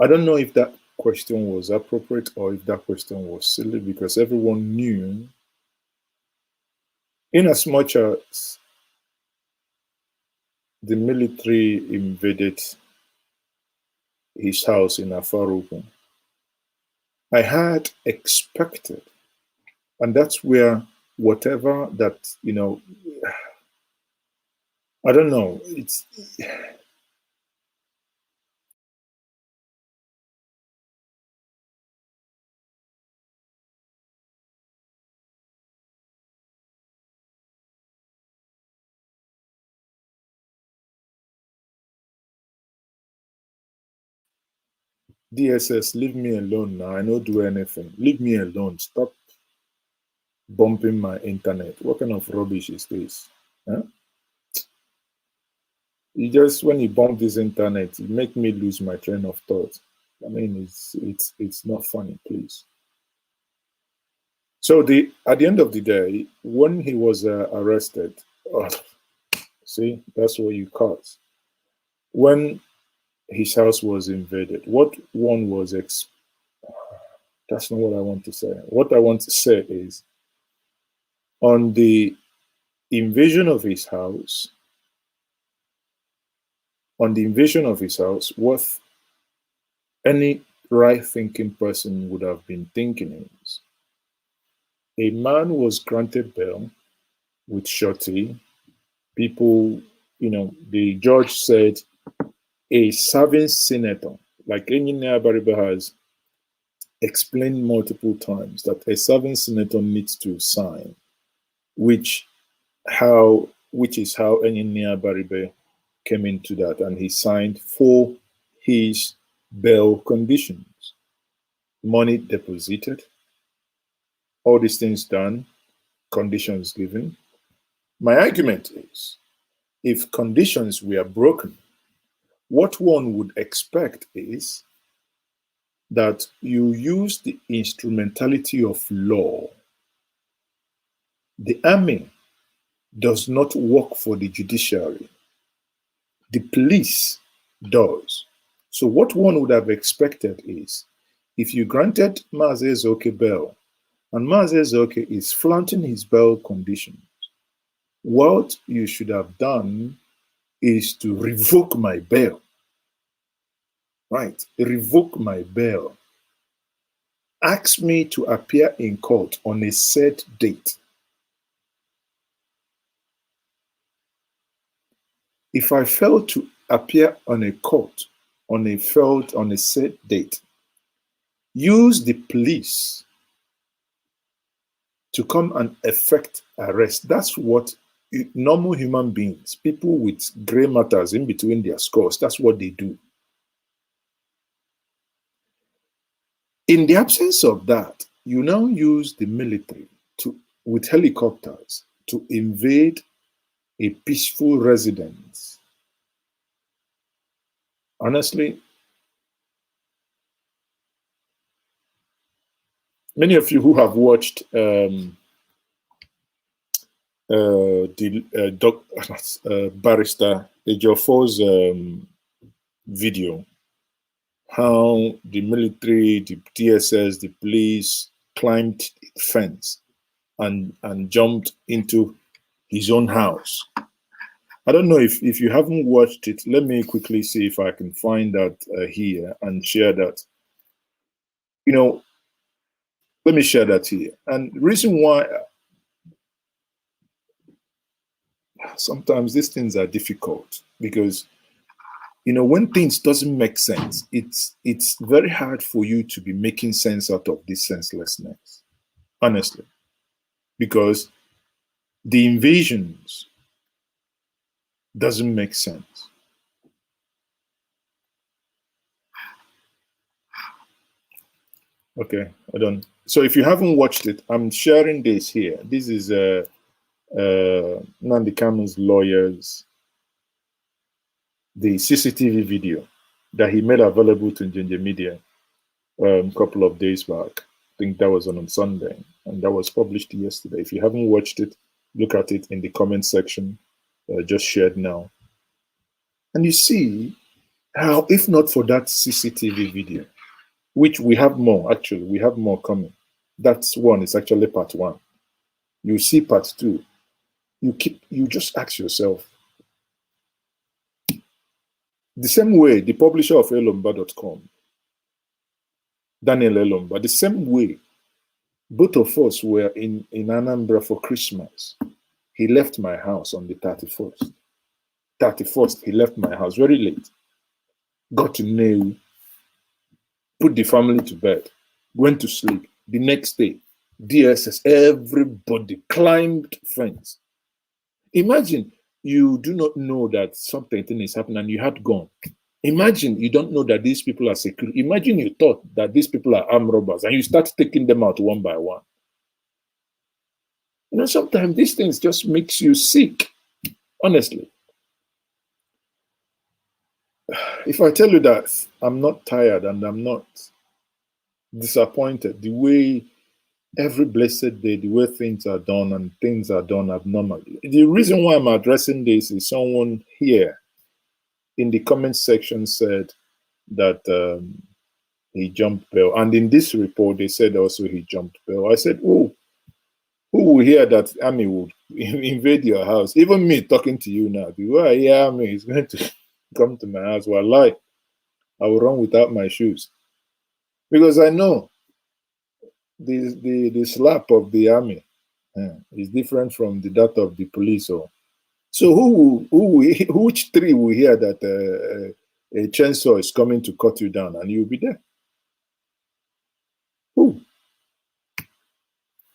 I don't know if that question was appropriate or if that question was silly because everyone knew in as much as the military invaded his house in Afaruku, I had expected, and that's where whatever that, I don't know, it's DSS, leave me alone now. I don't do anything. Leave me alone. Stop bumping my internet. What kind of rubbish is this? Huh? You just when you bump this internet, you make me lose my train of thought. I mean, it's not funny, please. So at the end of the day, when he was arrested, see, that's what you cause. When his house was invaded, what one was that's not what I want to say. What I want to say is on the invasion of his house, what any right-thinking person would have been thinking is a man was granted bail with surety. People, the judge said a serving senator, like Engineer Bariba has explained multiple times, that a serving senator needs to sign, which is how Engineer Bariba came into that, and he signed for his bail conditions. Money deposited, all these things done, conditions given. My argument is, if conditions were broken, what one would expect is that you use the instrumentality of law. The army does not work for the judiciary. The police does. So what one would have expected is, if you granted Mazi Ezeoke bail, and Mazi Ezeoke is flaunting his bail conditions, what you should have done is to revoke my bail. Right? Revoke my bail. Ask me to appear in court on a set date. If I fail to appear on a court on a set date, use the police to come and effect arrest. That's what normal human beings, people with gray matters in between their skulls, that's what they do. In the absence of that, you now use the military with helicopters to invade a peaceful residence. Honestly, many of you who have watched Barrister Ejiofor's video, how the military, the DSS, the police climbed the fence and jumped into his own house. I don't know if you haven't watched it. Let me quickly see if I can find that here and share that. You know, let me share that here. And the reason why sometimes these things are difficult, because when things doesn't make sense, it's very hard for you to be making sense out of this senselessness, honestly, because the invasions doesn't make sense. Okay, hold on. So if you haven't watched it, I'm sharing this here. This is Nnamdi Kanu's lawyers, the CCTV video that he made available to Njenje Media a couple of days back. I think that was on Sunday, and that was published yesterday. If you haven't watched it, look at it in the comment section, just shared now. And you see how, if not for that CCTV video, which we have more, actually, we have more coming. That's one, it's actually part one. You see part two. You just ask yourself, the same way the publisher of elomba.com, Daniel Elomba, the same way both of us were in Anambra for Christmas. He left my house on the 31st. 31st, he left my house very late. Got to know, put the family to bed, went to sleep. The next day, DSS, everybody climbed fence. Imagine you do not know that something is happening and you had gone. Imagine you don't know that these people are secure. Imagine you thought that these people are armed robbers and you start taking them out one by one. Sometimes these things just makes you sick, honestly. If I tell you that I'm not tired and I'm not disappointed, the way every blessed day, the way things are done and things are done abnormally. The reason why I'm addressing this is someone here in the comment section said that he jumped bail. And in this report, they said also he jumped bail. I said, oh, who will hear that army would invade your house? Even me talking to you now, the way I hear army is going to come to my house, well, I will run without my shoes. Because I know the slap of the army is different from the that of the police. So which tree will hear that a chainsaw is coming to cut you down and you'll be there? Who?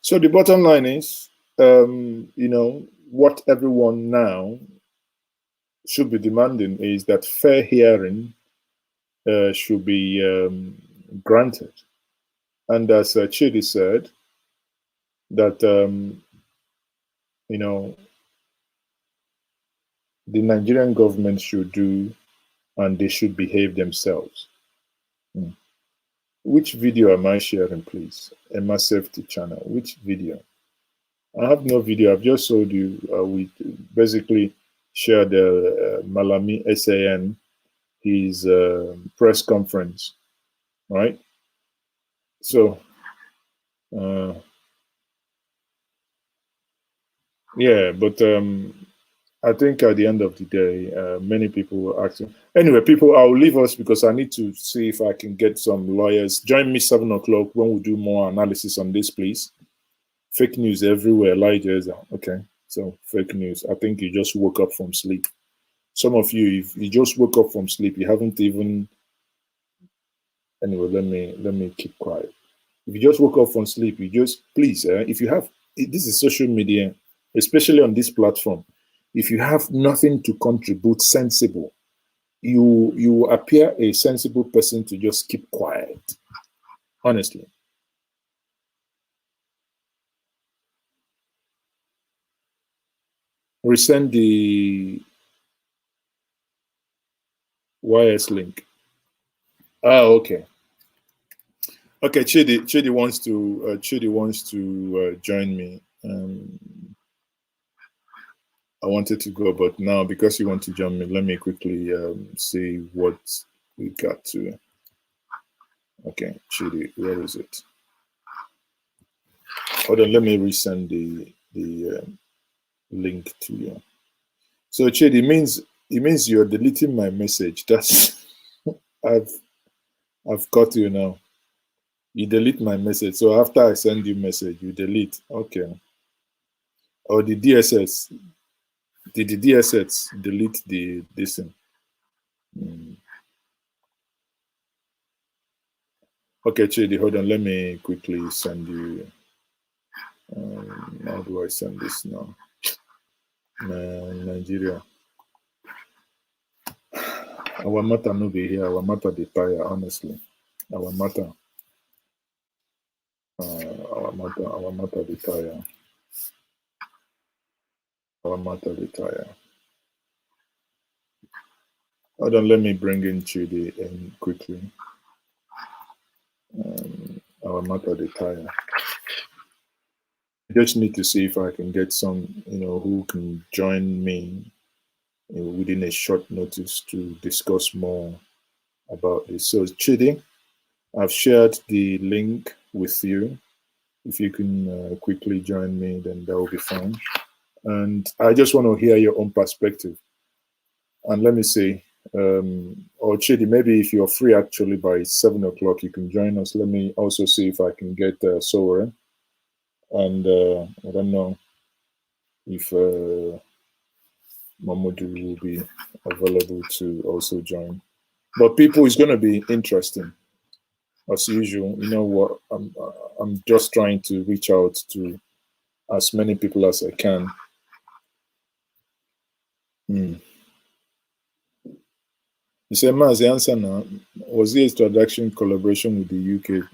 So the bottom line is, what everyone now should be demanding is that fair hearing should be granted. And as Chidi said, that, the Nigerian government should do, and they should behave themselves. Which video am I sharing, please? Emma Safety Channel. Which video? I have no video. I've just showed you. We basically shared Malami SAN, his press conference, right? So, yeah, but I think at the end of the day, many people were asking. Anyway, people, I'll leave us because I need to see if I can get some lawyers. Join me 7 o'clock when we do more analysis on this, please. Fake news everywhere, Elijah. Okay, so fake news. I think you just woke up from sleep. Some of you, if you just woke up from sleep, you haven't even. Anyway, let me keep quiet. If you just woke up from sleep, you just please. If you have, this is social media, especially on this platform. If you have nothing to contribute sensible, you appear a sensible person to just keep quiet. Honestly. Resend the YS link. Okay. Okay, Chidi wants to join me. I wanted to go, but now because you want to join me, let me quickly see what we got to. Okay, Chidi, where is it? Hold on, let me resend the link to you. So Chidi, it means you're deleting my message. That's I've got you now. You delete my message. So after I send you message, you delete. Okay. Or the DSS. Did the DSS delete this thing? Okay, Chidi, hold on. Let me quickly send you. How do I send this now? Nigeria. Our matter no be here. Our matter the tire, honestly. Our matter. Our matter the tire. Our matter the tire. Hold on, let me bring in Chidi in quickly. Our matter the tire. I just need to see if I can get some, who can join me within a short notice to discuss more about this. So Chidi, I've shared the link with you. If you can quickly join me, then that will be fine. And I just want to hear your own perspective. And let me see, or Chidi, maybe if you're free actually by 7 o'clock, you can join us. Let me also see if I can get Soren. And I don't know if Mamadou will be available to also join. But people, it's going to be interesting. As usual, you know what? I'm just trying to reach out to as many people as I can. You say, Maz, the answer now was the extradition collaboration with the UK.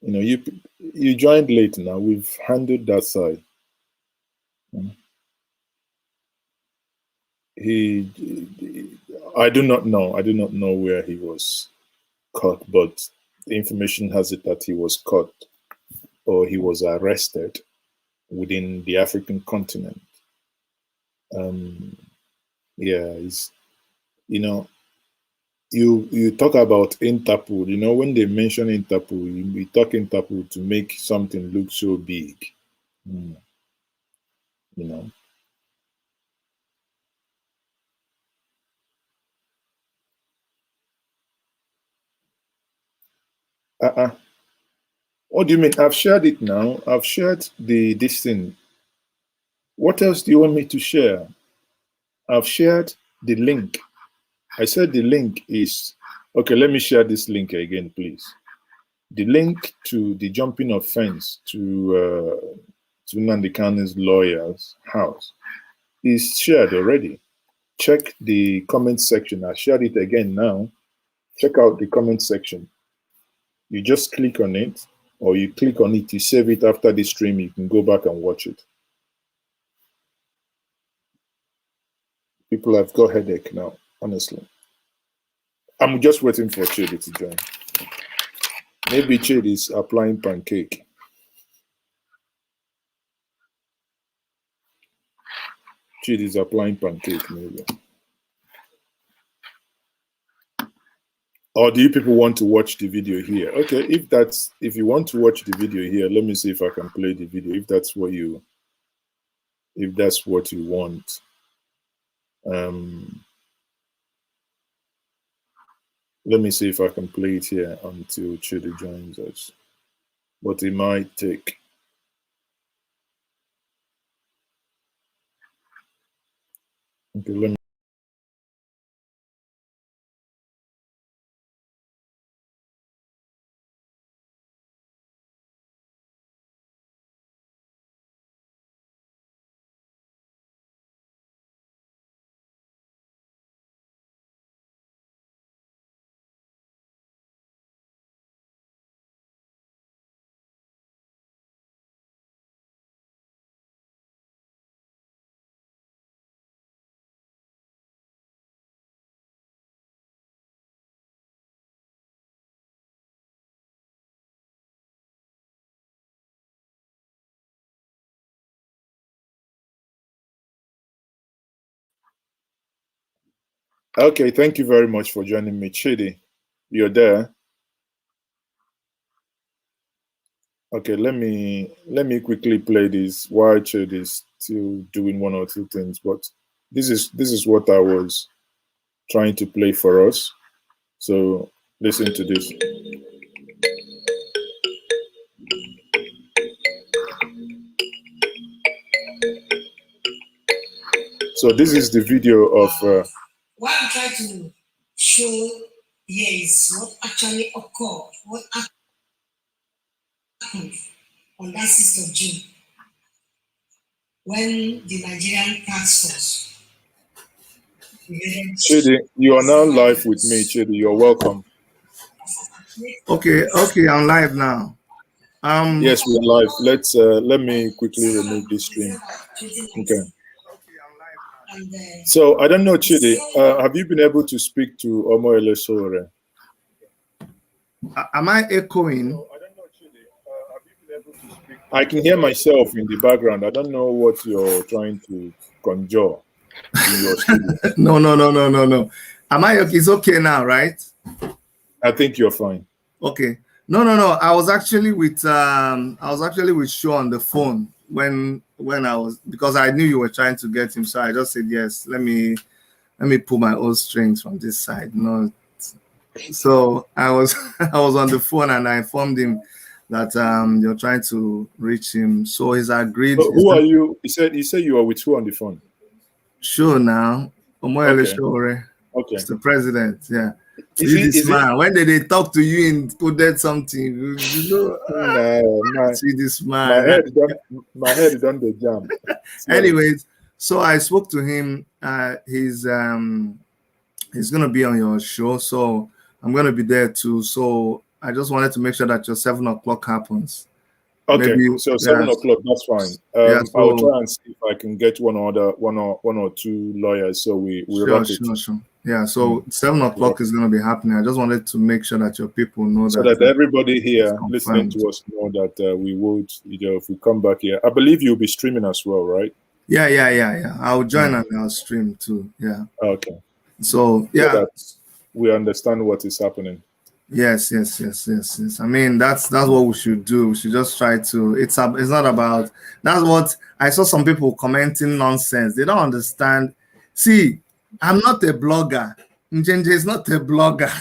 You joined late now. We've handled that side. I do not know. I do not know where he was caught, but the information has it that he was caught or he was arrested within the African continent. You talk about Interpol. When they mention Interpol, we talk Interpol to make something look so big. What do you mean? I've shared it now. I've shared this thing. What else do you want me to share? I've shared the link. I said the link is okay. Let me share this link again, please. The link to the jumping offense to Nnamdi Kanu's lawyer's house is shared already. Check the comment section. I shared it again now. Check out the comment section. You just click on it, or you click on it, you save it after the stream, you can go back and watch it. People have got headache now, honestly. I'm just waiting for Chidi to join. Maybe Chidi is applying pancake. Chidi is applying pancake, maybe. Or do you people want to watch the video here? Okay, if you want to watch the video here, let me see if I can play the video. If that's what you want. Let me see if I can play it here until Chidi joins us. But it might take. Okay, let me. Okay, thank you very much for joining me, Chidi. You're there. Okay, let me quickly play this while Chidi is still doing one or two things. But this is what I was trying to play for us. So listen to this. So this is the video of. What I'm trying to show here is what actually occurred, what happened on that 6th of June when the Nigerian task force. Chidi, you are now live with me, Chidi. You're welcome. Okay, I'm live now. Yes, we're live. Let me quickly remove this stream. Okay. So I don't know, Chidi. Have you been able to speak to Omoyele Sowore? Am I echoing? I can hear myself in the background. I don't know what you're trying to conjure in your studio. No. Am I okay? It's okay now, right? I think you're fine. Okay. No. I was actually with Sho on the phone when I was, because I knew you were trying to get him, so I just said yes. Let me pull my old strings from this side. No. So I was on the phone and I informed him that you're trying to reach him. So he's agreed. Who are you? He said you are with who on the phone? Sure now. Omoyele Okay. Sowore. Okay. It's the president, yeah. This man, when they talk to you and coded something, you know, see this man. My head done the jam. Anyways, so I spoke to him. He's gonna be on your show, so I'm gonna be there too. So I just wanted to make sure that your 7 o'clock happens. Okay, maybe, so 7 o'clock, that's fine. I'll try and see if I can get one or two lawyers, so we rock it. Sure. Yeah, so 7 o'clock is going to be happening. I just wanted to make sure that your people know so that everybody here listening to us know that we would, if we come back here. I believe you'll be streaming as well, right? Yeah. I'll join and I'll stream too. Yeah. Okay. So yeah, so that we understand what is happening. Yes. I mean, that's what we should do. We should just try to. It's not about. That's what I saw some people commenting nonsense. They don't understand. See, I'm not a blogger. Njenje is not a blogger.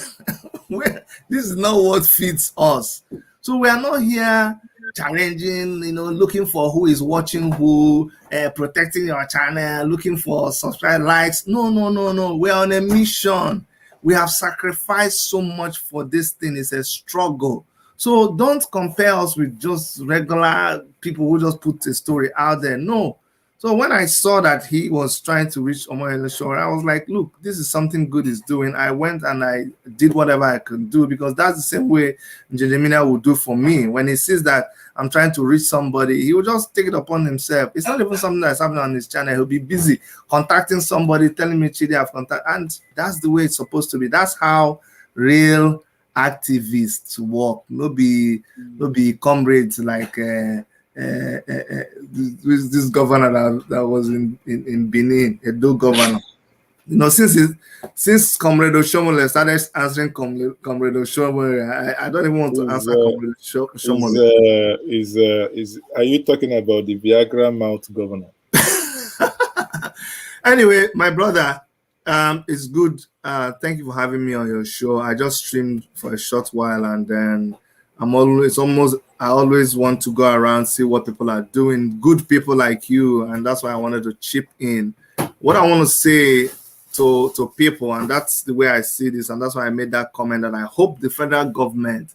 This is not what fits us. So we are not here challenging, looking for who is watching who, protecting your channel, looking for subscribe likes. No. We're on a mission. We have sacrificed so much for this thing. It's a struggle. So don't compare us with just regular people who just put a story out there. No. So when I saw that he was trying to reach Omoyele Sowore, I was like, look, this is something good he's doing. I went and I did whatever I could do, because that's the same way Njenje would do for me. When he sees that I'm trying to reach somebody, he will just take it upon himself. It's not even something that's happening on his channel. He'll be busy contacting somebody, telling me, Chidi, I've contacted. And that's the way it's supposed to be. That's how real activists work. No be comrades like this governor that was in Benin, Edo governor. You know, since Comrade Oshomole started answering Comrade Oshomole, I don't even want to answer Comrade Oshomole. Are you talking about the Viagra mouth governor? Anyway, my brother, it's good. Thank you for having me on your show. I just streamed for a short while, and then I always want to go around, see what people are doing, good people like you, and that's why I wanted to chip in. What I want to say to people, and that's the way I see this, and that's why I made that comment, that I hope the federal government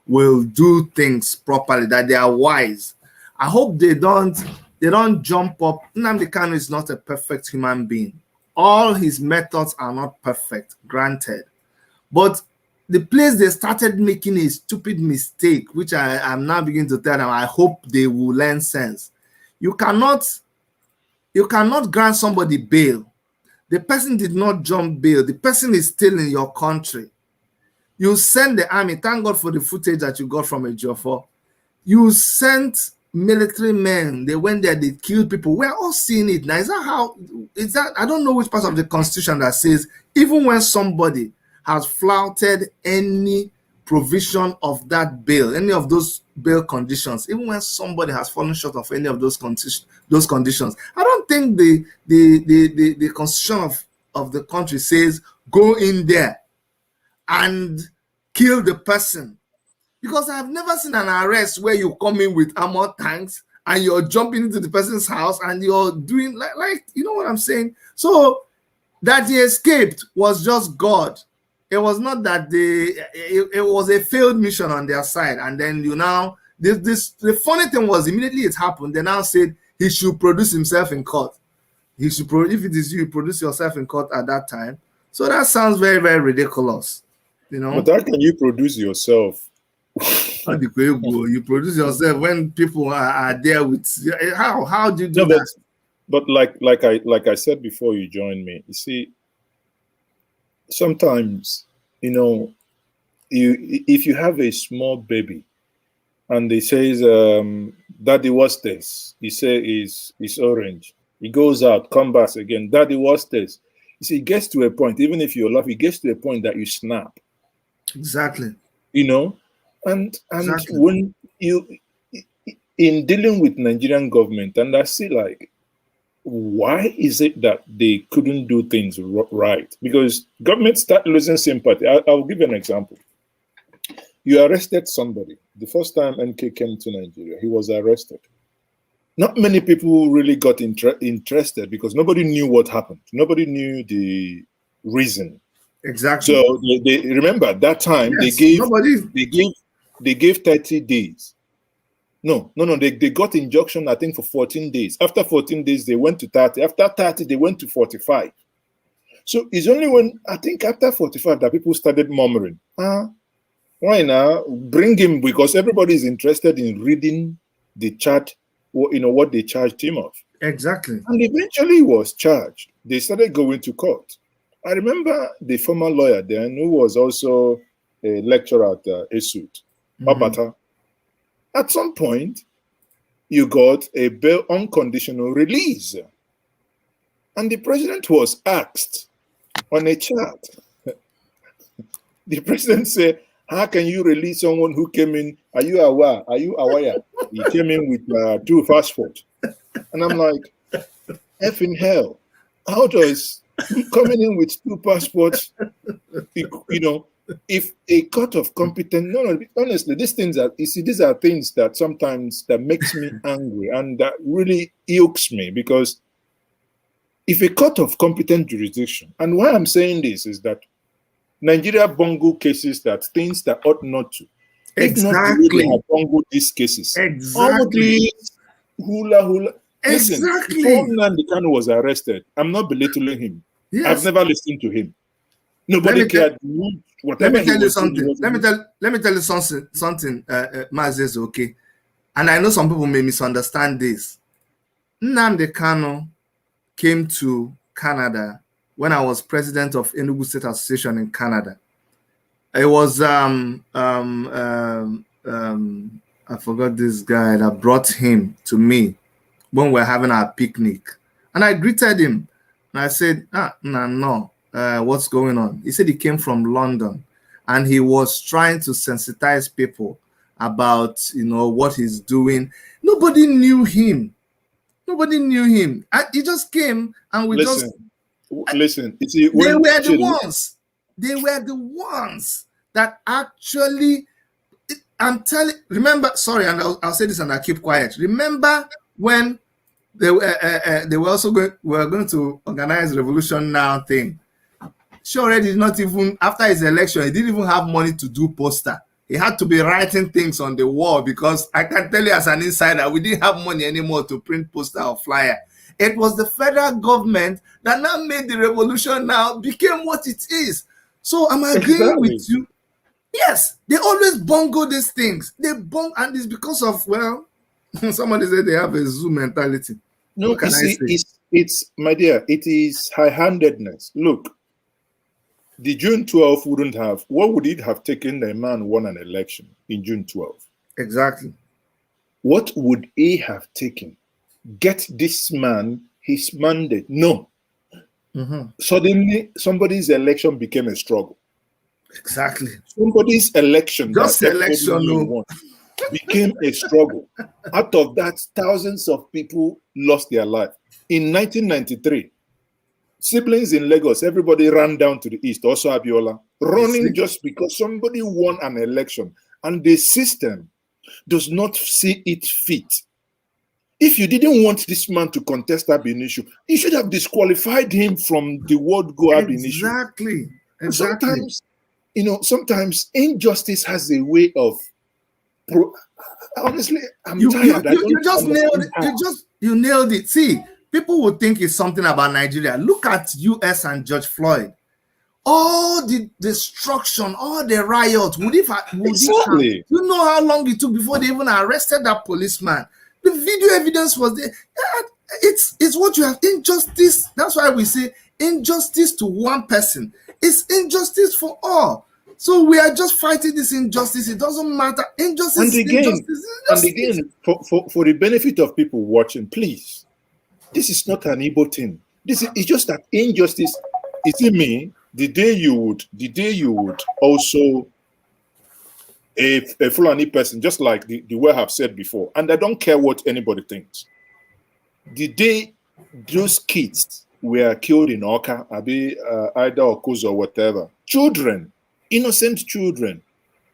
will do things properly, that they are wise. I hope they don't jump up. Nnamdi Kanu is not a perfect human being. All his methods are not perfect, granted. But the place they started making a stupid mistake, which I am now beginning to tell them, I hope they will learn sense. You cannot grant somebody bail. The person did not jump bail. The person is still in your country. You send the army. Thank God for the footage that you got from Ejiofor. You sent military men. They went there, they killed people. We're all seeing it now. Is that I don't know which part of the Constitution that says even when somebody has flouted any provision of that bail, any of those bail conditions, even when somebody has fallen short of any of those conditions, I don't think the Constitution of the country says go in there and kill the person. Because I've never seen an arrest where you come in with armored tanks and you're jumping into the person's house and you're doing like you know what I'm saying? So that he escaped was just God. It was not that it was a failed mission on their side. And then the funny thing was, immediately it happened, they now said he should produce himself in court. If it is you, produce yourself in court at that time. So that sounds very, very ridiculous. You know? But how can you produce yourself? You produce yourself when people are there with how do you do that? But like I said before you joined me, you see, sometimes, you know, if you have a small baby and they says, Daddy, what's this? You say it's orange. He goes out, come back again. Daddy, what's this? You see, it gets to a point, even if you're laughing, it gets to a point that you snap. Exactly. You know, and exactly. When you in dealing with Nigerian government, and I see like, why is it that they couldn't do things right? Because government start losing sympathy. I'll give you an example. You arrested somebody. The first time NK came to Nigeria, he was arrested. Not many people really got interested because nobody knew what happened. Nobody knew the reason. Exactly. So they remember at that time, yes, they gave 30 days. No, they got injunction, I think, for 14 days. After 14 days, they went to 30. After 30, they went to 45. So it's only when, I think, after 45 that people started murmuring, why now? Bring him, because everybody is interested in reading the chart, or, you know, what they charged him of. Exactly. And eventually he was charged. They started going to court. I remember the former lawyer then, who was also a lecturer at ESUT, Babata. At some point, you got a bail unconditional release. And the president was asked on a chat. The president said, how can you release someone who came in? Are you aware? He came in with 2 passports. And I'm like, effing hell. How does coming in with 2 passports, you know, if a court of competent, honestly, these things are things that sometimes that makes me angry and that really ilks me, because if a court of competent jurisdiction, and why I'm saying this is that Nigeria bungle cases, that things that ought not to. Exactly. If not, they have bungled these cases. Exactly. All these hula. Listen, Exactly. before Nnamdi Kanu was arrested, I'm not belittling him. Yes. I've never listened to him. Nobody cared. Whatever Let me tell you doing, something. Let me tell you something. Mazes, okay. And I know some people may misunderstand this. Nnamdi Kanu came to Canada when I was president of Enugu State Association in Canada. It was I forgot this guy that brought him to me when we were having our picnic, and I greeted him and I said, no, what's going on? He said he came from London and he was trying to sensitize people about what he's doing. Nobody knew him. He just came and we listen. They were the ones that actually. Remember, sorry, and I'll say this and I'll keep quiet. Remember when they were also going to organize Revolution Now thing? Sure, did not even, after his election, he didn't even have money to do poster. He had to be writing things on the wall because I can tell you as an insider, we didn't have money anymore to print poster or flyer. It was the federal government that now made the Revolution Now became what it is. So I'm agreeing with you. Yes, they always bungle these things. And it's because of, well, somebody said they have a zoo mentality. No, you see, it's my dear, it is high-handedness. Look, the June 12th wouldn't have, what would it have taken a man won an election in June 12th? Exactly. What would he have taken? Get this man his mandate? No. Suddenly, somebody's election became a struggle. Exactly. Somebody's election, just election, became a struggle. Out of that, thousands of people lost their life. In 1993, siblings in Lagos, everybody ran down to the east, also Abiola, running just because somebody won an election. And the system does not see it fit. If you didn't want this man to contest ab initio, you should have disqualified him from the word go ab initio. Exactly. Sometimes injustice has a way of. Honestly, I'm tired. You just nailed it. You nailed it. See, people would think it's something about Nigeria. Look at US and George Floyd. All the destruction, all the riots. Exactly. You know how long it took before they even arrested that policeman. The video evidence was there. It's what you have. Injustice. That's why we say injustice to one person. It's injustice for all. So we are just fighting this injustice. It doesn't matter. Injustice, injustice. And again, for the benefit of people watching, please, this is not an Igbo thing. It's just that injustice. Is it me? The day you would also a Fulani person, just like the way I've said before, and I don't care what anybody thinks. The day those kids were killed in Oka, either Okuz or whatever, children, innocent children,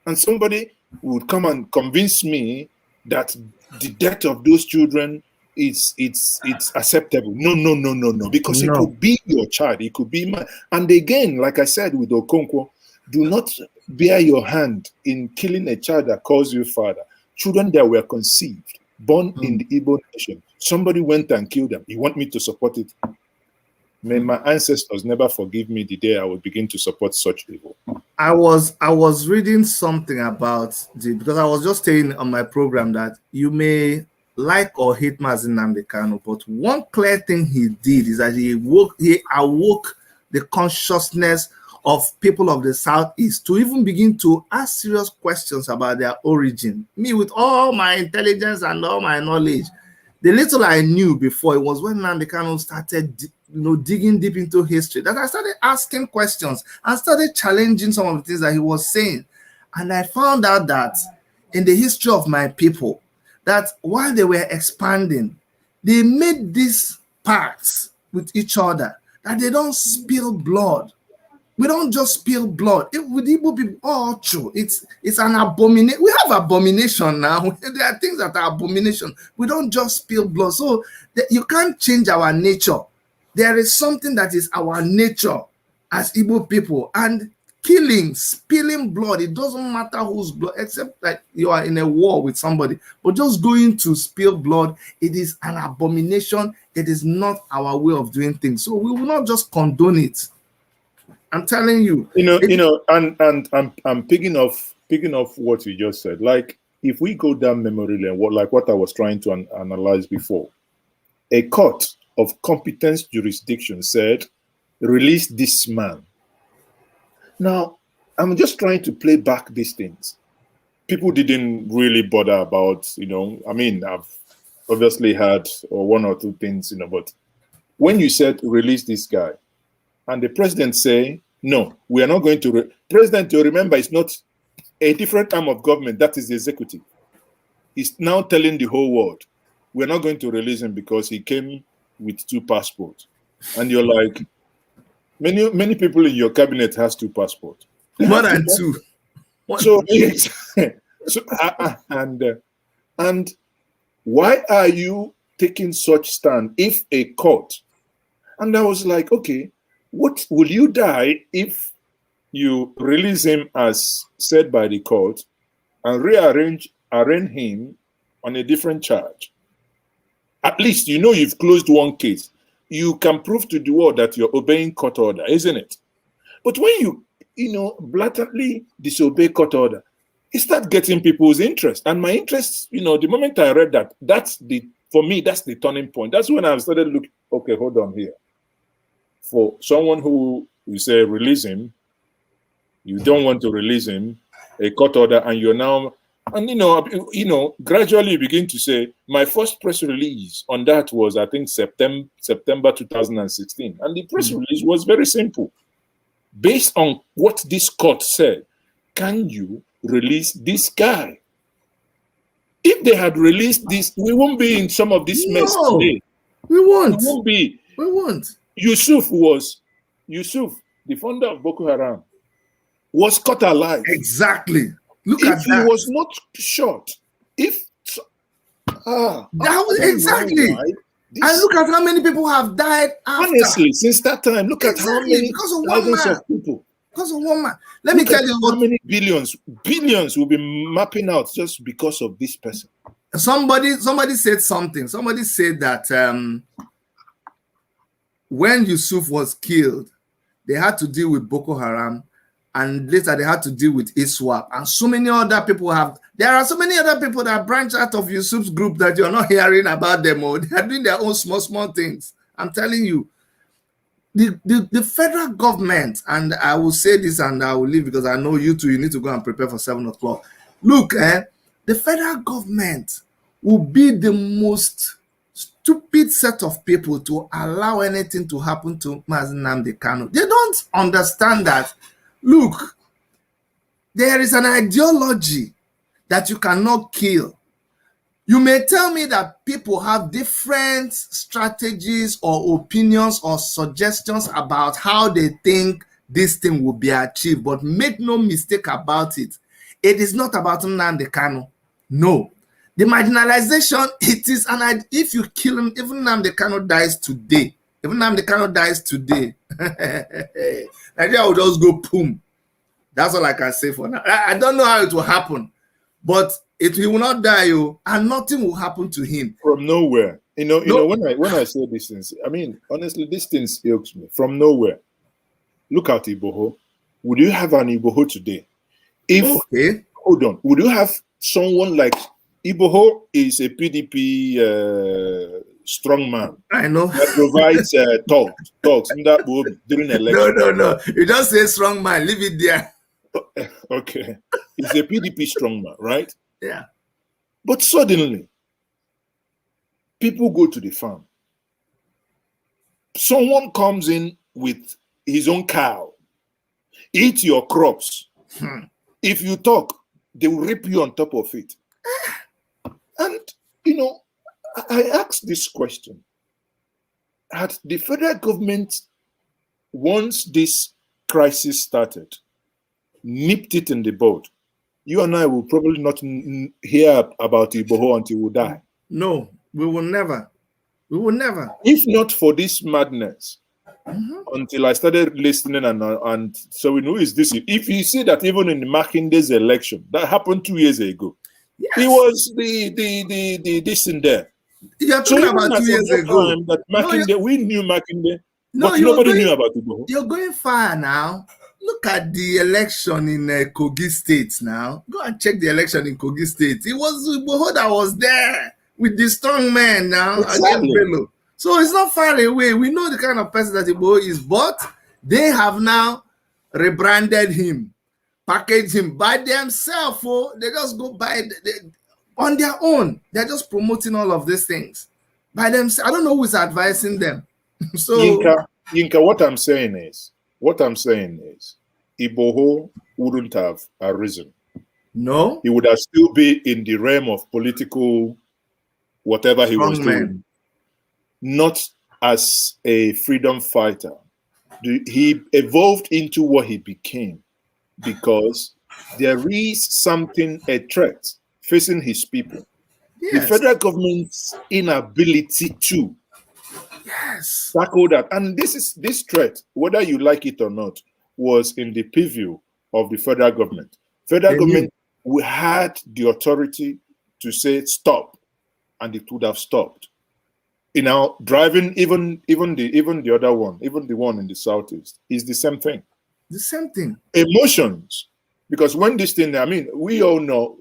and somebody would come and convince me that the death of those children it's acceptable. No, because it could be your child, it could be mine. And again, like I said with Okonkwo, do not bear your hand in killing a child that calls you father. Children that were conceived, born in the Igbo nation, somebody went and killed them. You want me to support it? May my ancestors never forgive me the day I will begin to support such evil. I was reading something about because I was just saying on my program that you may like or hate Mazi Nnamdi Kanu, but one clear thing he did is that he awoke the consciousness of people of the Southeast to even begin to ask serious questions about their origin. Me, with all my intelligence and all my knowledge, the little I knew before, it was when Nnamdi Kanu started digging deep into history that I started asking questions and started challenging some of the things that he was saying. And I found out that in the history of my people, that while they were expanding, they made these pacts with each other that they don't spill blood. We don't just spill blood. With Igbo people, true. It's an abomination. We have abomination now. There are things that are abomination. We don't just spill blood. So you can't change our nature. There is something that is our nature as Igbo people. And killing, spilling blood. It doesn't matter whose blood, except that you are in a war with somebody. But just going to spill blood, it is an abomination. It is not our way of doing things. So we will not just condone it. I'm telling you. And I'm picking off what you just said. Like, if we go down memory lane, what I was trying to analyze before, a court of competence jurisdiction said, release this man. Now, I'm just trying to play back these things. People didn't really bother about, I mean, I've obviously had one or two things, but when you said release this guy, and the president say, no, we are not going to, president, you remember, it's not a different arm of government, that is the executive. He's now telling the whole world, we're not going to release him because he came with 2 passports. And you're like, many people in your cabinet has 2 passports. More than 2. So, and why are you taking such stand if a court? And I was like, okay, what will you die if you release him as said by the court and arrange him on a different charge? At least you've closed one case. You can prove to the world that you're obeying court order, isn't it? But when you blatantly disobey court order, it starts getting people's interest. And my interest, the moment I read that, for me, that's the turning point. That's when I started looking, okay, hold on here. For someone who you say release him, you don't want to release him, a court order, and you're now, and gradually you begin to say, my first press release on that was, I think, September 2016. And the press release was very simple. Based on what this court said, can you release this guy? If they had released this, we won't be in some of this mess today. We won't. We won't be. We won't. Yusuf, the founder of Boko Haram, was caught alive. Exactly. Look at that. If he was not shot, that was exactly. And look at how many people have died after. Honestly, since that time, look at how many thousands of people. Because of one man. Let me tell you how many billions will be mapping out just because of this person. Somebody said something. Somebody said that when Yusuf was killed, they had to deal with Boko Haram, and later they had to deal with ISWAP, and so many other people there are so many other people that branch out of Yusuf's group that you're not hearing about them, or they are doing their own small things. I'm telling you, the federal government, and I will say this and I will leave because I know you need to go and prepare for 7 o'clock. Look, the federal government will be the most stupid set of people to allow anything to happen to Nnamdi Kanu. They don't understand that. Look, there is an ideology that you cannot kill. You may tell me that people have different strategies or opinions or suggestions about how they think this thing will be achieved, but make no mistake about it. It is not about Nnamdi Kanu. No. The marginalization, it is if you kill him, even Nnamdi Kanu dies today. Nigeria will just go boom. That's all I can say for now. I don't know how it will happen, but he will not die, and nothing will happen to him. From nowhere. When I say these things, I mean, honestly, these things irks me. From nowhere. Look at Iboho. Would you have an Iboho today? Hold on. Would you have someone like Iboho is a PDP strong man. I know. That provides talks during election. No. You just say strong man. Leave it there. Okay. He's a PDP strong man, right? Yeah. But suddenly, people go to the farm. Someone comes in with his own cow. Eat your crops. If you talk, they will rip you on top of it. And, I asked this question. Had the federal government, once this crisis started, nipped it in the bud, you and I will probably not hear about Iboho until we die. No, we will never. We will never. If not for this madness, until I started listening, and so we know is this. If you see that even in Makinde's election, that happened 2 years ago, it was the this in there. You're So talking even about at 2 years that ago. time, that Makinde, we knew Makinde, No, but nobody knew about Igboho. You're going far now. Look at the election in Kogi State now. Go and check the election in Kogi State. It was Igboho that was there with the strong men now against Bello. So it's not far away. We know the kind of person that Igboho is, but they have now rebranded him, packaged him by themselves. Oh, they just go by on their own. They're just promoting all of these things by themselves. I don't know who's advising them. So Yinka, what I'm saying is, Igboho wouldn't have arisen. No. He would have still be in the realm of political whatever he was doing. Not as a freedom fighter. He evolved into what he became because there is something, a threat facing his people. The federal government's inability to tackle that. And this threat, whether you like it or not, was in the preview of the federal government. Federal government had the authority to say stop, and it would have stopped. You know, driving even the other one, even the one in the southeast, is the same thing. The same thing. Emotions. Because when this thing, I mean, we all know,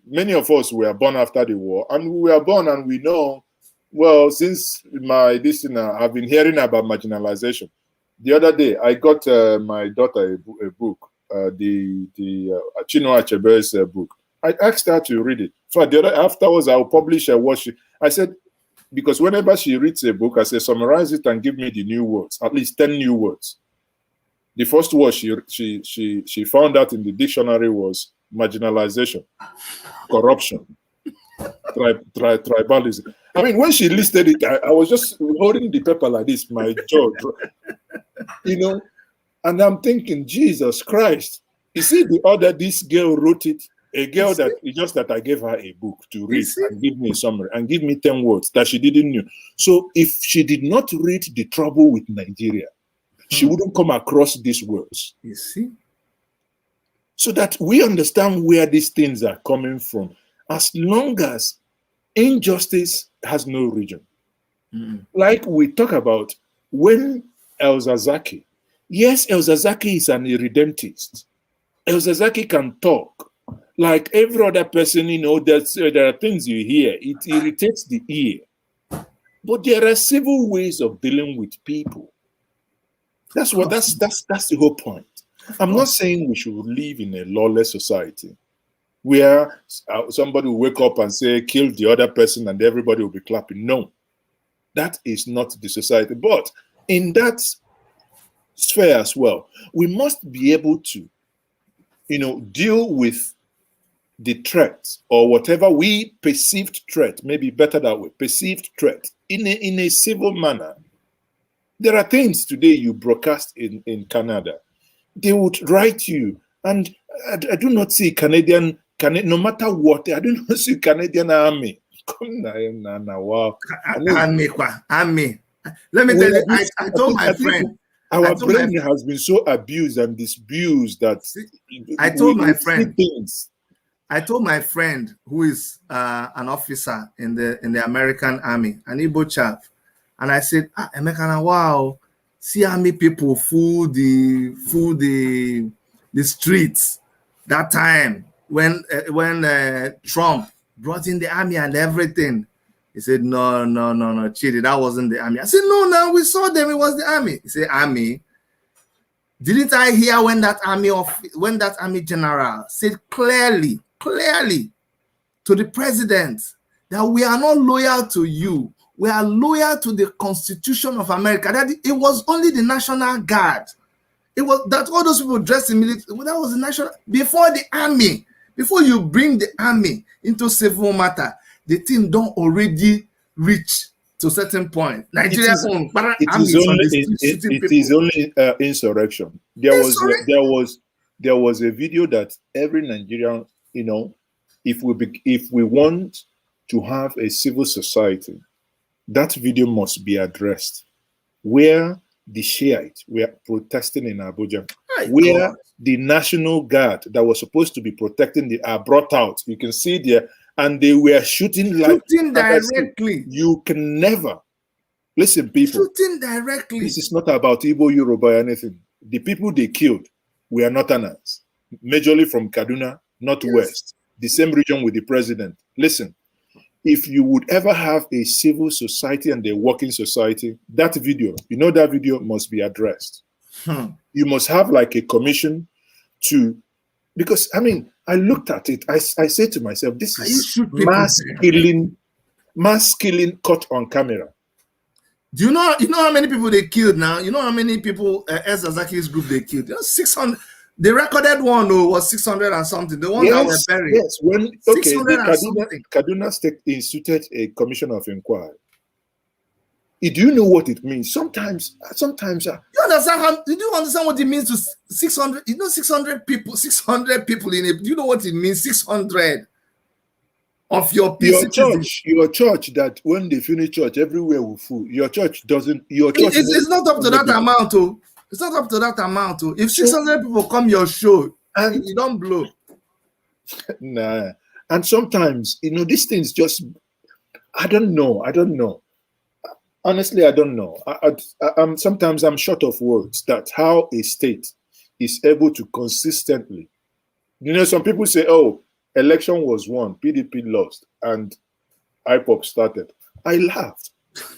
many of us were born after the war, and we were born and we know, well, since I've been hearing about marginalization. The other day, I got my daughter a book, the Chinua Achebe's book. I asked her to read it. So afterwards, I'll publish what I said, because whenever she reads a book, I say, summarize it and give me the new words, at least 10 new words. The first word she found out in the dictionary was marginalization, corruption, tribalism. I mean, when she listed it, I was just holding the paper like this, my jaw, you know, and I'm thinking, Jesus Christ. You see, this girl wrote it, a girl that I gave her a book to read and give me a summary and give me 10 words that she didn't know. So if she did not read The Trouble with Nigeria, she wouldn't come across these words. You see? So that we understand where these things are coming from. As long as injustice has no region. Like we talk about when El Zazaki, yes, El Zazaki is an irredentist. El Zazaki can talk. Like every other person, you know, there are things you hear, it irritates the ear. But there are civil ways of dealing with people. That's the whole point. I'm not saying we should live in a lawless society where somebody will wake up and say, kill the other person and everybody will be clapping. No, that is not the society. But in that sphere as well, we must be able to, you know, deal with the threat or whatever we perceived threat, maybe better that way, perceived threat in a civil manner. There are things today you broadcast in Canada. They would write you, and I do not see Canadian, no matter what, I do not see Canadian army. Wow. Army. Let me tell you, I told my friend. Our brain has been so abused and disabused that I told my friend who is an officer in the American Army, an Igbo chap, and I said, Emeka, wow, see army people fool the streets that time when Trump brought in the army and everything. He said, no, Chidi, that wasn't the army. I said, no, we saw them, it was the army. He said, army? Didn't I hear when that army general said clearly to the president that we are not loyal to you, we are loyal to the Constitution of America, that it was only the National Guard. It was that all those people dressed in military, that was the national, before the army, before you bring the army into civil matter, the thing don't already reach to a certain point. Nigeria it is only insurrection. There was a video that every Nigerian, you know, if we want to have a civil society, that video must be addressed, where the Shiites were protesting in Abuja, My where God. the National Guard that was supposed to be protecting are brought out. You can see there, and they were shooting Shooting like I said, directly. you can never listen, people. Shooting directly. This is not about Igbo, Yoruba, or anything. The people they killed were Northerners, majorly from Kaduna, Northwest, the same region with the president. Listen, if you would ever have a civil society and a working society, that video, that video must be addressed. You must have like a commission to, because I looked at it, I said to myself, this is mass killing caught on camera. Do you know how many people they killed now? You know how many people Zaki's group they killed? 600. The recorded one was 600 and something. The one that were buried. Yes, the Kaduna State instituted a commission of inquiry. Do you know what it means? Sometimes. You understand did you understand what it means to 600? 600 people in it. Do you know what it means? 600 of your church that when they finish church, everywhere will full. Your church doesn't. It's not up to that amount, oh. It's not up to that amount, oh. If 600 people come your show, and you don't blow. Nah. And sometimes, these things just. I don't know. Honestly, I don't know. Sometimes I'm short of words that how a state is able to consistently. Some people say, "Oh, election was won, PDP lost, and IPOP started." I laughed.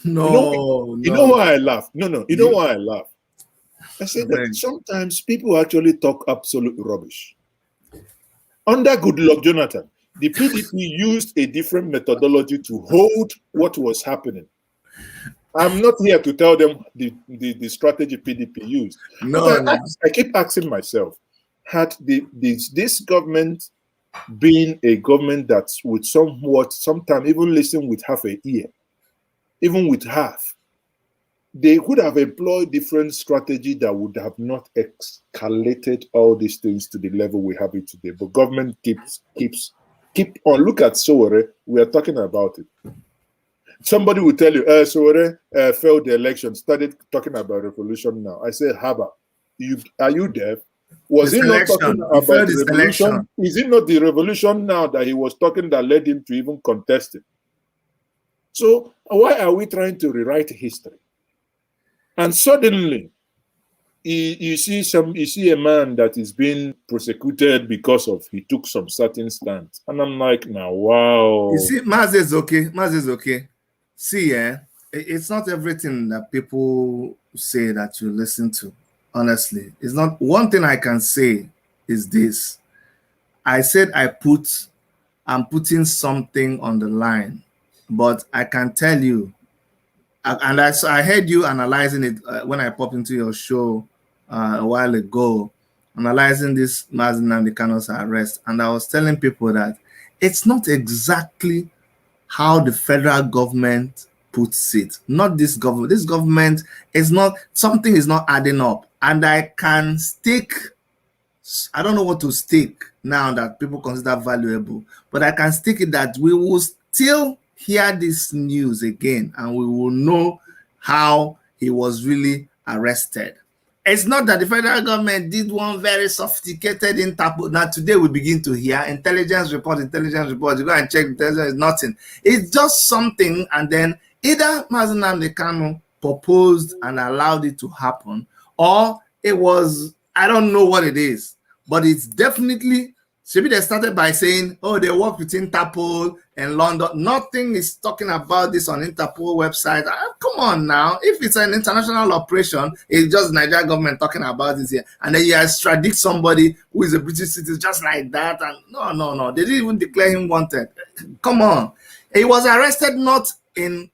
No. You know why I laughed? No. You know why I laughed? I said that sometimes people actually talk absolute rubbish. Under Goodluck Jonathan, the PDP used a different methodology to hold what was happening. I'm not here to tell them the strategy PDP used. I keep asking myself, had this government been a government that would sometimes even listen with half an ear, even with half, they could have employed different strategy that would have not escalated all these things to the level we have it today. But government keep on. Look at Sowore. We are talking about it. Somebody will tell you, Sowore failed the election, started talking about revolution now. I say, Haba, are you deaf? Was he not talking about the revolution? Is it not the revolution now that he was talking that led him to even contest it? So why are we trying to rewrite history? And suddenly, you see a man that is being prosecuted because he took some certain stance, and I'm like, now, wow. You see, Maz is okay. See, it's not everything that people say that you listen to. Honestly, it's not. One thing I can say is this: I said I'm putting something on the line, but I can tell you. And I heard you analyzing it when I popped into your show a while ago, analyzing this Nnamdi Kanu's arrest. And I was telling people that it's not exactly how the federal government puts it. Not this government. This government is not, something is not adding up. And I can stake, I don't know what to stake now that people consider valuable, but I can stake it that we will still hear this news again and we will know how he was really arrested. It's not that the federal government did one very sophisticated Interpol. Now today we begin to hear intelligence report. You go and check intelligence, it's nothing. It's just something, and then either Nnamdi Kanu proposed and allowed it to happen, or it was, I don't know what it is, but it's definitely. Maybe they started by saying, oh, they work with Interpol in London. Nothing is talking about this on Interpol website. Come on now. If it's an international operation, it's just Nigerian government talking about this here. And then you extradite somebody who is a British citizen just like that. And no. They didn't even declare him wanted. Come on. He was arrested not in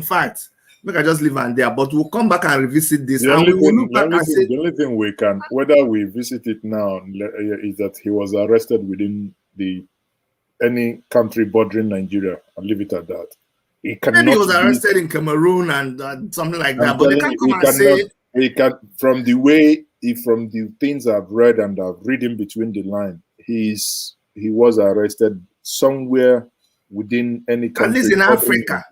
fact, maybe I just leave it there, but we'll come back and revisit this. The only thing we can, whether we visit it now, is that he was arrested within any country bordering Nigeria. I'll leave it at that. Maybe he was arrested in Cameroon and something like that, but they can't come and say. From the things I've read and I've read in between the line, he was arrested somewhere within any country. At least in Africa.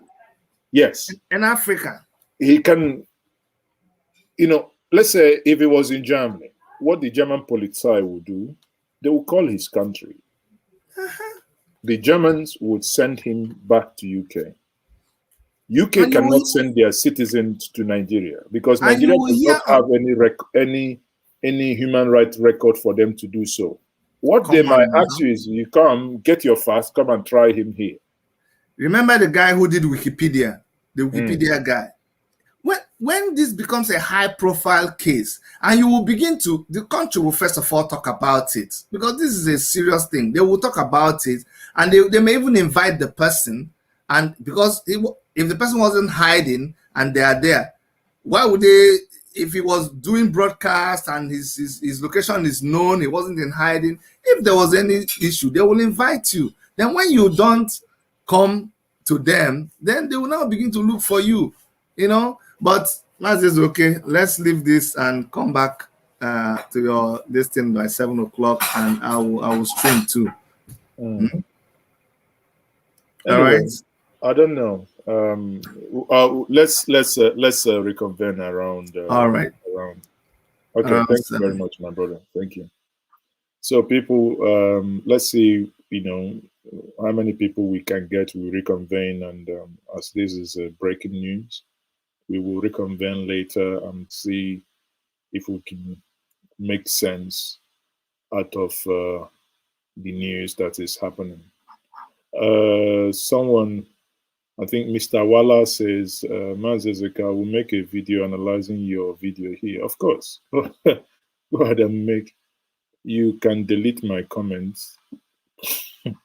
Yes. In Africa. He can. you know, let's say if it was in Germany, what the German Polizei would do, they would call his country. The Germans would send him back to UK. UK And you cannot will, send their citizens to Nigeria because and you Nigeria will does hear not have any human rights record for them to do so. What they come might on now. ask you is, you come, get your fast, come and try him here. Remember the guy who did Wikipedia, the Wikipedia guy? When this becomes a high-profile case, and you will begin to, the country will first of all talk about it, because this is a serious thing. They will talk about it, and they may even invite the person, and because if the person wasn't hiding and they are there, why would they? If he was doing broadcast and his location is known, he wasn't in hiding. If there was any issue, they will invite you. Then when you don't come to them, then they will now begin to look for you, you know. But that's just okay. Let's leave this and come back to your this thing by 7 o'clock, and I will stream too. Anyway, All right. I don't know. Let's reconvene around. All right. Around. Okay. Thank you very much, my brother. Thank you. So, people, let's see. You know how many people we can get. We reconvene, and as this is breaking news, we will reconvene later and see if we can make sense out of the news that is happening. Someone, I think Mr. Wala says, Mazezeka will make a video analyzing your video here. Of course. Go ahead and make. You can delete my comments.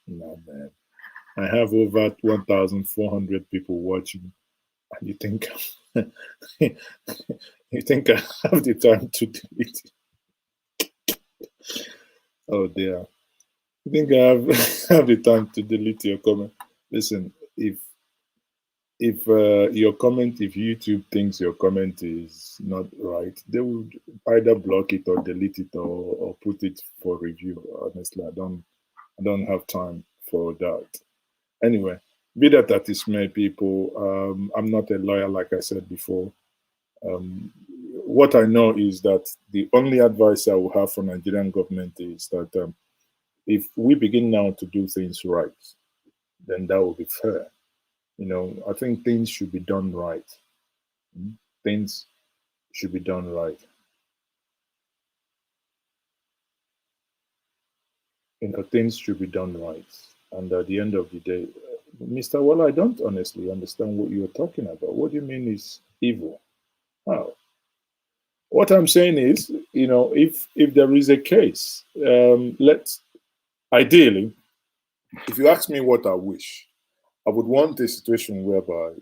No, man. I have over 1,400 people watching. And you think you think I have the time to delete it? Oh dear. You think I have the time to delete your comment? Listen, if your comment, if YouTube thinks your comment is not right, they would either block it or delete it or put it for review. Honestly, I don't have time for that. Anyway, be that is may, people. I'm not a lawyer, like I said before. What I know is that the only advice I will have for Nigerian government is that if we begin now to do things right, then that will be fair. You know, I think things should be done right. Things should be done right. You know, things should be done right. And at the end of the day, Mr. Well, I don't honestly understand what you're talking about. What do you mean is evil? How? What I'm saying is, you know, if there is a case, let's ideally, if you ask me what I wish, I would want a situation whereby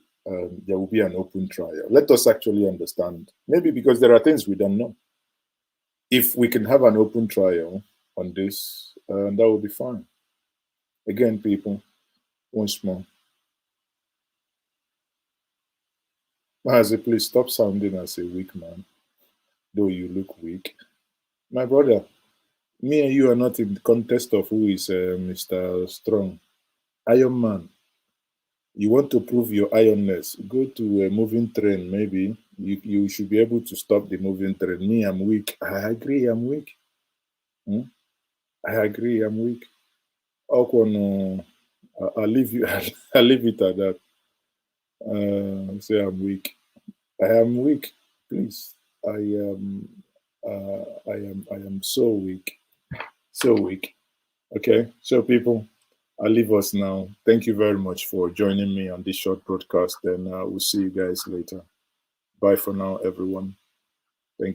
there will be an open trial. Let us actually understand. Maybe because there are things we don't know. If we can have an open trial on this, that will be fine. Again, people, once more. Mahazi, please stop sounding as a weak man, though you look weak. My brother, me and you are not in the contest of who is Mr. Strong. Iron Man. You want to prove your ironness, go to a moving train, maybe. You should be able to stop the moving train. Me, I'm weak. I agree, I'm weak. I agree, I'm weak. I'll leave you. I'll leave it at that. Say I'm weak. I am weak. Please. I am so weak. So weak. Okay. So people, I'll leave us now. Thank you very much for joining me on this short broadcast, and we'll see you guys later. Bye for now, everyone.